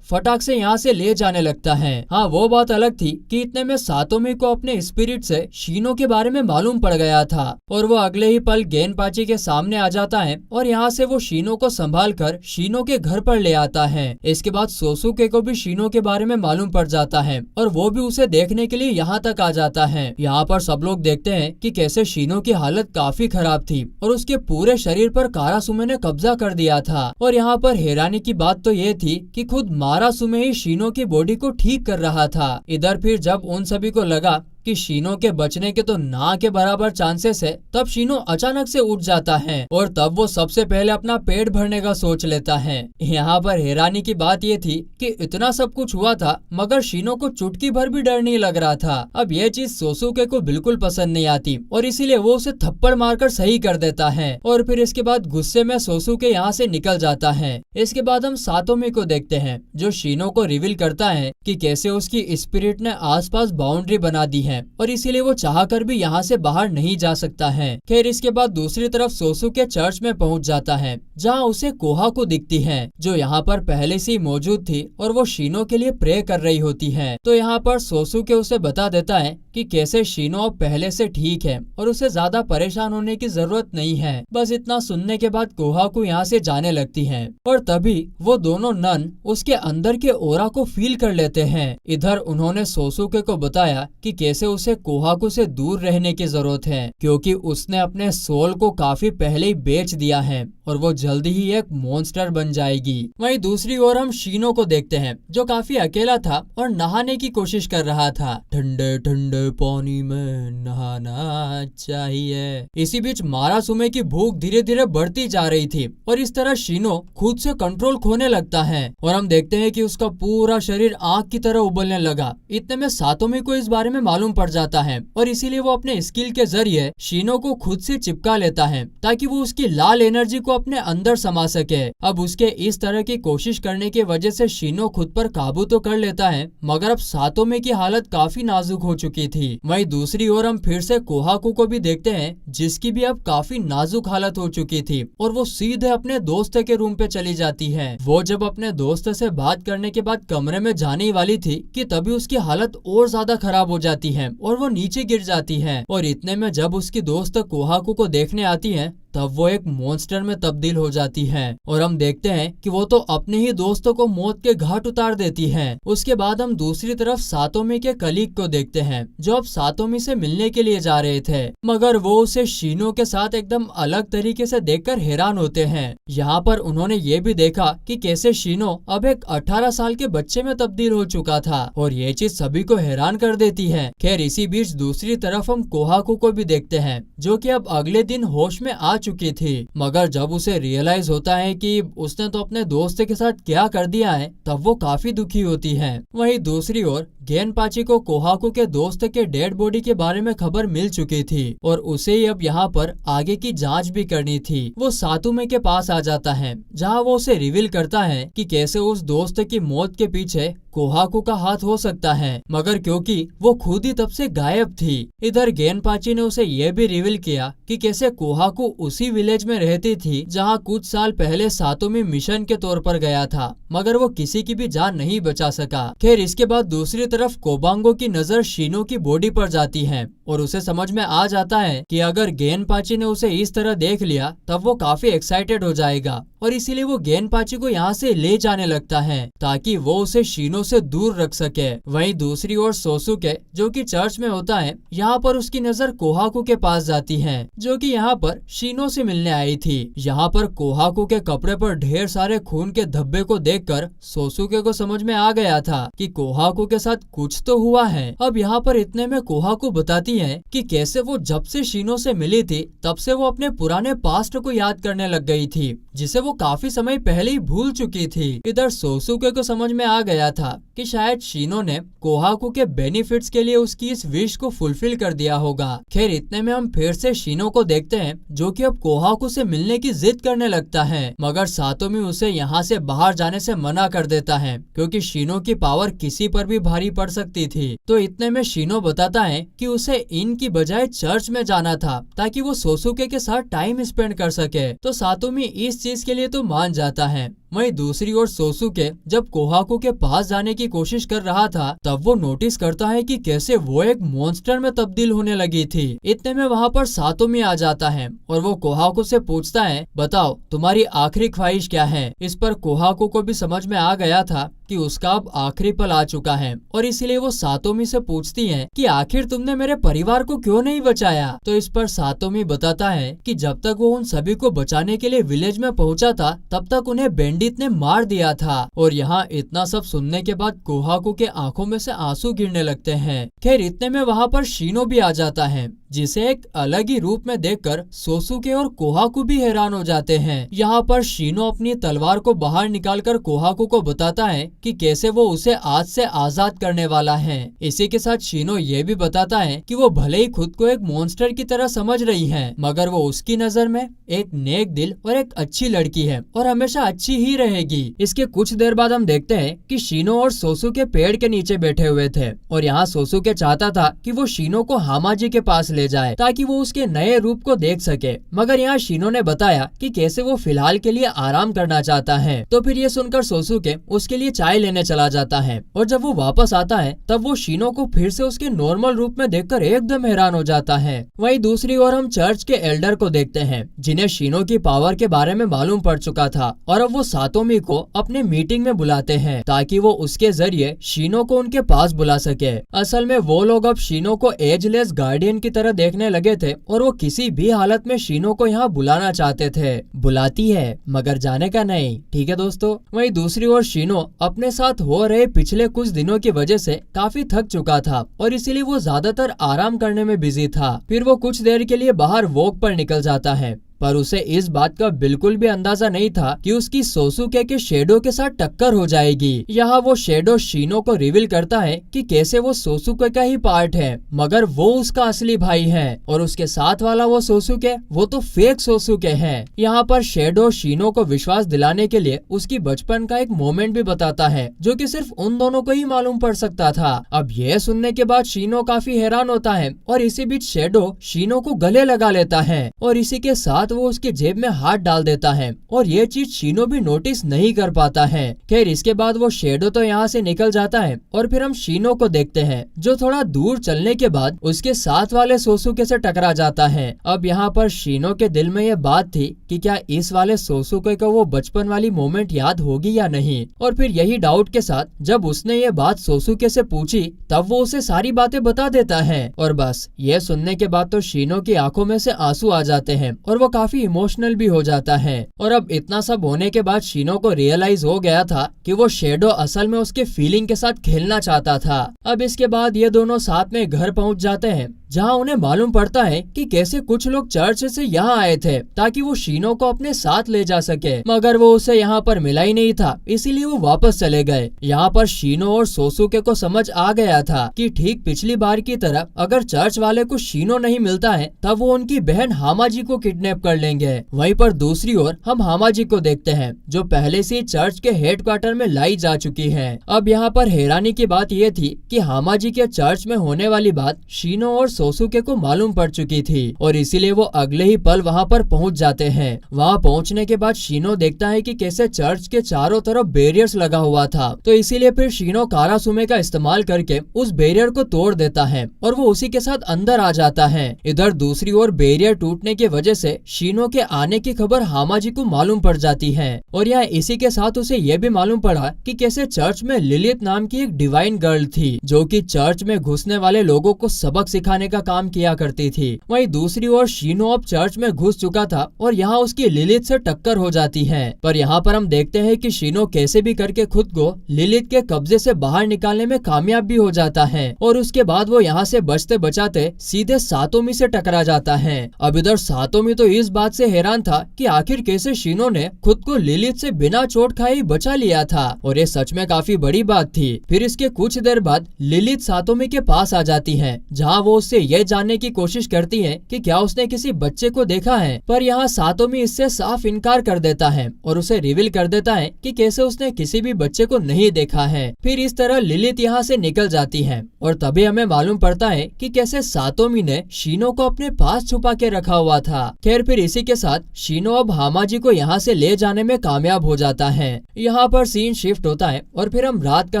फटाक से यहाँ से ले जाने लगता है। हाँ, वो बात अलग थी कि इतने में सातोमी को अपने स्पिरिट से शीनो के बारे में मालूम पड़ गया था और वो अगले ही पल गेनपाची के सामने आ जाता है और यहाँ से वो शीनो को संभाल कर शीनो के घर पर ले आता है। इसके बाद सोसुके को भी शीनो के बारे में मालूम पड़ जाता है और वो भी उसे देखने के लिए यहाँ तक आ जाता है। यहाँ पर सब लोग देखते हैं कि कैसे शीनो की हालत काफी खराब थी और उसके पूरे शरीर पर कारासुमे ने कब्जा कर दिया था। और यहाँ पर हैरानी की बात तो ये थी कि खुद मारासुमे ही शीनो की बॉडी को ठीक कर रहा था। इधर फिर जब उन सभी को लगा कि शीनो के बचने के तो ना के बराबर चांसेस है, तब शीनो अचानक से उठ जाता है और तब वो सबसे पहले अपना पेट भरने का सोच लेता है। यहाँ पर हैरानी की बात ये थी कि इतना सब कुछ हुआ था मगर शीनो को चुटकी भर भी डर नहीं लग रहा था। अब ये चीज सोसुके को बिल्कुल पसंद नहीं आती और इसीलिए वो उसे थप्पड़ मारकर सही कर देता है और फिर इसके बाद गुस्से में सोसुके यहाँ से निकल जाता है। इसके बाद हम सातोमी को देखते हैं जो शीनो को रिवील करता है कि कैसे उसकी स्पिरिट ने आसपास बाउंड्री बना दी है और इसीलिए वो चाहकर भी यहाँ से बाहर नहीं जा सकता है। खैर इसके बाद दूसरी तरफ सोसुके चर्च में पहुँच जाता है जहाँ उसे कोहाकू दिखती है जो यहाँ पर पहले से ही मौजूद थी और वो शीनो के लिए प्रे कर रही होती है। तो यहाँ पर सोसुके उसे बता देता है कि कैसे शीनो अब पहले से ठीक है और उसे ज्यादा परेशान होने की जरूरत नहीं है। बस इतना सुनने के बाद कोहाकू यहाँ से जाने लगती है और तभी वो दोनों नन उसके अंदर के ओरा को फील कर लेते हैं। इधर उन्होंने सोसुके को बताया कि कैसे उसे कोहाकू से दूर रहने की जरूरत है क्योंकि उसने अपने सोल को काफी पहले ही बेच दिया है और वो जल्दी ही एक मॉन्स्टर बन जाएगी। वहीं दूसरी ओर हम शीनो को देखते हैं जो काफी अकेला था और नहाने की कोशिश कर रहा था। ठंडे ठंडे पानी में नहाना चाहिए। इसी बीच मारासुमे की भूख धीरे धीरे बढ़ती जा रही थी और इस तरह शीनो खुद से कंट्रोल खोने लगता है और हम देखते हैं कि उसका पूरा शरीर आग की तरह उबलने लगा। इतने में सातोमी को इस बारे में मालूम मालूम पड़ जाता है और इसीलिए वो अपने स्किल के जरिए शीनो को खुद से चिपका लेता है ताकि वो उसकी लाल एनर्जी को अपने अंदर समा सके। अब उसके इस तरह की कोशिश करने की वजह से शीनो खुद पर काबू तो कर लेता है, मगर अब सातोमे की हालत काफी नाजुक हो चुकी थी। वहीं दूसरी ओर हम फिर से कोहाकू को भी देखते हैं, जिसकी भी अब काफी नाजुक हालत हो चुकी थी और वो सीधे अपने दोस्त के रूम पे चली जाती है। वो जब अपने दोस्त से बात करने के बाद कमरे में जाने ही वाली थी कि तभी उसकी हालत और ज्यादा खराब हो जाती है और वो नीचे गिर जाती है। और इतने में जब उसकी दोस्त कोहाकू को देखने आती है तब वो एक मॉन्स्टर में तब्दील हो जाती है और हम देखते हैं कि वो तो अपने ही दोस्तों को मौत के घाट उतार देती है। उसके बाद हम दूसरी तरफ सातोमी के कलीग को देखते हैं, जो अब सातोमी से मिलने के लिए जा रहे थे, मगर वो उसे शीनो के साथ एकदम अलग तरीके से देखकर हैरान होते हैं। यहाँ पर उन्होंने ये भी देखा कि कैसे शीनो अब एक 18 साल के बच्चे में तब्दील हो चुका था और ये चीज सभी को हैरान कर देती है। खैर इसी बीच दूसरी तरफ हम कोहाकू को भी देखते हैं, जो कि अब अगले दिन होश में आ चुकी थी, मगर जब उसे रियलाइज होता है कि उसने तो अपने दोस्त के साथ क्या कर दिया है, तब वो काफी दुखी होती है। वहीं दूसरी ओर गेनपाची को कोहाकू के दोस्त के डेड बॉडी के बारे में खबर मिल चुकी थी और उसे ही अब यहाँ पर आगे की जांच भी करनी थी। वो सातोमे के पास आ जाता है, जहाँ वो उसे रिवील करता है कि कैसे उस दोस्त की मौत के पीछे कोहाकू का हाथ हो सकता है, मगर क्योंकि वो खुद ही तब से गायब थी। इधर गेनपाची ने उसे ये भी रिवील किया कि कैसे कोहाकू उसी विलेज में रहती थी जहाँ कुछ साल पहले सातोमी मिशन के तौर पर गया था, मगर वो किसी की भी जान नहीं बचा सका। खैर इसके बाद दूसरी तरफ कोबांगो की नजर शीनो की बॉडी पर जाती है और उसे समझ में आ जाता है कि अगर गेनपाची ने उसे इस तरह देख लिया तब वो काफी एक्साइटेड हो जाएगा और इसीलिए वो गेनपाची को यहाँ से ले जाने लगता है ताकि वो उसे शीनो से दूर रख सके। वहीं दूसरी ओर सोसुके, जो कि चर्च में होता है, यहाँ पर उसकी नजर कोहाकू के पास जाती है, जो कि यहाँ पर शीनो से मिलने आई थी। यहाँ पर कोहाकू के कपड़े पर ढेर सारे खून के धब्बे को देखकर सोसुके को समझ में आ गया था कि कोहाकू के साथ कुछ तो हुआ है। अब यहाँ पर इतने में कोहाकू बताती है कि कैसे वो जब से शीनो से मिली थी तब से वो अपने पुराने पास्ट को याद करने लग गई थी, जिसे वो काफी समय पहले ही भूल चुकी थी। इधर सोसुके को समझ में आ गया था कि शायद शीनो ने कोहाकू के बेनिफिट्स के लिए उसकी इस विश को फुलफिल कर दिया होगा। खैर इतने में हम फिर से शीनो को देखते हैं, जो कि अब कोहाकू से मिलने की जिद करने लगता है, मगर सातोमी उसे यहाँ से बाहर जाने से मना कर देता है क्योंकि शीनो की पावर किसी पर भी भारी पड़ सकती थी। तो इतने में शीनो बताता है कि उसे इन की बजाय चर्च में जाना था ताकि वो सोसुके के साथ टाइम स्पेंड कर सके। तो सातोमी इस चीज के लिए तो मान जाता है। वहीं दूसरी ओर सोसुके जब कोहाकू के पास जाने की कोशिश कर रहा था तब वो नोटिस करता है कि कैसे वो एक मॉन्स्टर में तब्दील होने लगी थी। इतने में वहाँ पर सातोमी आ जाता है और वो कोहाकू से पूछता है, बताओ तुम्हारी आखिरी ख्वाहिश क्या है। इस पर कोहाकू को भी समझ में आ गया था कि उसका अब आखिरी पल आ चुका है और इसीलिए वो सातोमी से पूछती है कि आखिर तुमने मेरे परिवार को क्यों नहीं बचाया। तो इस पर सातोमी बताता है कि जब तक वो उन सभी को बचाने के लिए विलेज में पहुंचा था तब तक उन्हें बैंडिट ने मार दिया था। और यहाँ इतना सब सुनने के बाद कोहाकू के आंखों में से आंसू गिरने लगते हैं। खैर इतने में वहाँ पर शीनो भी आ जाता है, जिसे एक अलग ही रूप में देखकर सोसुके और कोहाकू भी हैरान हो जाते हैं। यहाँ पर शीनो अपनी तलवार को बाहर निकालकर कोहाकू को बताता है कि कैसे वो उसे आज से आजाद करने वाला है। इसी के साथ शीनो ये भी बताता है कि वो भले ही खुद को एक मॉन्स्टर की तरह समझ रही है, मगर वो उसकी नजर में एक नेक दिल और एक अच्छी लड़की है और हमेशा अच्छी ही रहेगी। इसके कुछ देर बाद हम देखते हैं कि शीनो और सोसुके पेड़ के नीचे बैठे हुए थे और यहाँ सोसुके चाहता था कि वो शीनो को हामाजी के पास ले जाए ताकि वो उसके नए रूप को देख सके, मगर यहाँ शीनो ने बताया कि कैसे वो फिलहाल के लिए आराम करना चाहता है। तो फिर ये सुनकर सोसुके उसके लिए चाय लेने चला जाता है और जब वो वापस आता है तब वो शीनो को फिर से उसके नॉर्मल रूप में देखकर एकदम हैरान हो जाता है। वहीं दूसरी ओर हम चर्च के एल्डर को देखते हैं, जिन्हें शीनो की पावर के बारे में मालूम पड़ चुका था और अब वो सातोमी को अपने मीटिंग में बुलाते हैं ताकि वो उसके जरिए शीनो को उनके पास बुला सके। असल में वो लोग अब शीनो को एजलेस गार्डियन की तरह देखने लगे थे और वो किसी भी हालत में शीनो को यहाँ बुलाना चाहते थे। बुलाती है मगर जाने का नहीं, ठीक है दोस्तों। वहीं दूसरी ओर शीनो अपने साथ हो रहे पिछले कुछ दिनों की वजह से काफी थक चुका था और इसीलिए वो ज्यादातर आराम करने में बिजी था। फिर वो कुछ देर के लिए बाहर वॉक पर निकल जाता है, पर उसे इस बात का बिल्कुल भी अंदाजा नहीं था कि उसकी सोसुके के शेडो के साथ टक्कर हो जाएगी। यहाँ वो शेडो शीनो को रिवील करता है कि कैसे वो सोसुके का ही पार्ट है, मगर वो उसका असली भाई है और उसके साथ वाला वो सोसुके वो तो फेक सोसुके है। यहाँ पर शेडो शीनो को विश्वास दिलाने के लिए उसकी बचपन का एक मोमेंट भी बताता है जो कि सिर्फ उन दोनों को ही मालूम पड़ सकता था। अब यह सुनने के बाद शीनो काफी हैरान होता है और इसी बीच शेडो शीनो को गले लगा लेता है और इसी के साथ वो उसके जेब में हाथ डाल देता है और ये चीज शीनो भी नोटिस नहीं कर पाता है। खैर इसके बाद वो शेडो तो यहाँ से निकल जाता है और फिर हम शीनो को देखते हैं जो थोड़ा दूर चलने के बाद उसके साथ वाले सोसुके से टकरा जाता है। अब यहाँ पर शीनो के दिल में ये बात थी कि क्या इस वाले सोसुके को वो बचपन वाली मोमेंट याद होगी या नहीं, और फिर यही डाउट के साथ जब उसने ये बात सोसुके से पूछी तब वो उसे सारी बातें बता देता है और बस ये सुनने के बाद तो शीनो की आंखों में से आंसू आ जाते हैं और वो काफी इमोशनल भी हो जाता है। और अब इतना सब होने के बाद शीनो को रियलाइज हो गया था कि वो शेडो असल में उसके फीलिंग के साथ खेलना चाहता था। अब इसके बाद ये दोनों साथ में घर पहुंच जाते हैं जहां उन्हें मालूम पड़ता है कि कैसे कुछ लोग चर्च से यहाँ आए थे ताकि वो शीनो को अपने साथ ले जा सके, मगर वो उसे यहाँ पर मिला ही नहीं था, इसीलिए वो वापस चले गए। यहाँ पर शीनो और सोसुके को समझ आ गया था कि ठीक पिछली बार की तरह अगर चर्च वाले को शीनो नहीं मिलता है तब वो उनकी बहन हामाजी को किडनैप कर लेंगे। वहीं पर दूसरी ओर हम हामाजी को देखते हैं जो पहले से चर्च के हेडक्वार्टर में लाई जा चुकी है। अब यहाँ पर हैरानी की बात यह थी कि हामाजी के चर्च में होने वाली बात शीनो और सोसुके को मालूम पड़ चुकी थी और इसीलिए वो अगले ही पल वहाँ पर पहुँच जाते हैं। वहाँ पहुँचने के बाद शीनो देखता है कि कैसे चर्च के चारों तरफ बैरियर्स लगा हुआ था, तो इसीलिए फिर शीनो कारासुमे का इस्तेमाल करके उस बैरियर को तोड़ देता है और वो उसी के साथ अंदर आ जाता है। इधर दूसरी ओर बैरियर टूटने की वजह से शीनो के आने की खबर हामाजी को मालूम पड़ जाती है और यहाँ इसी के साथ उसे ये भी मालूम पड़ा कि कैसे चर्च में लिलित नाम की एक डिवाइन गर्ल थी जो कि चर्च में घुसने वाले लोगों को सबक सिखाने का काम किया करती थी। वहीं दूसरी ओर शीनो अब चर्च में घुस चुका था और यहाँ उसकी लिलित से टक्कर हो जाती है। पर यहाँ पर हम देखते हैं कि शीनो कैसे भी करके खुद को लिलित के कब्जे से बाहर निकालने में कामयाब भी हो जाता है और उसके बाद वो यहाँ से बचते बचाते सीधे सातोमी से टकरा जाता है। अब इधर सातोमी तो इस बात से हैरान था कि आखिर कैसे शीनो ने खुद को लिलित से बिना चोट खाए ही बचा लिया था और ये सच में काफी बड़ी बात थी। फिर इसके कुछ देर बाद लिलित सातोमी के पास आ जाती है जहाँ वो उससे यह जानने की कोशिश करती है कि क्या उसने किसी बच्चे को देखा है, पर यहाँ सातोमी इससे साफ इनकार कर देता है और उसे रिवील कर देता है कि कैसे उसने किसी भी बच्चे को नहीं देखा है। फिर इस तरह लिलित यहाँ से निकल जाती है और तभी हमें मालूम पड़ता है कि कैसे सातोमी ने शीनो को अपने पास छुपा के रखा हुआ था। खैर फिर इसी के साथ शीनो अब हामाजी को यहाँ से ले जाने में कामयाब हो जाता है। यहाँ पर सीन शिफ्ट होता है और फिर हम रात का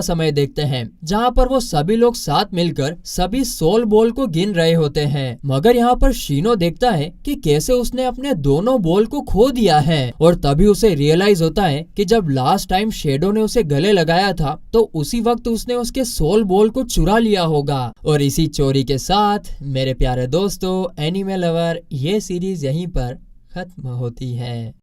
समय देखते हैं जहाँ पर वो सभी लोग साथ मिलकर सभी सोल बॉल को गिन रहे होते हैं, मगर यहाँ पर शीनो देखता है कि कैसे उसने अपने दोनों बॉल को खो दिया है और तभी उसे रियलाइज होता है कि जब लास्ट टाइम शेडो ने उसे गले लगाया था तो उसी वक्त उसने उसके सोल बॉल को चुरा लिया होगा। और इसी चोरी के साथ मेरे प्यारे दोस्तों एनिमे लवर ये सीरीज यहीं पर खत्म होती है।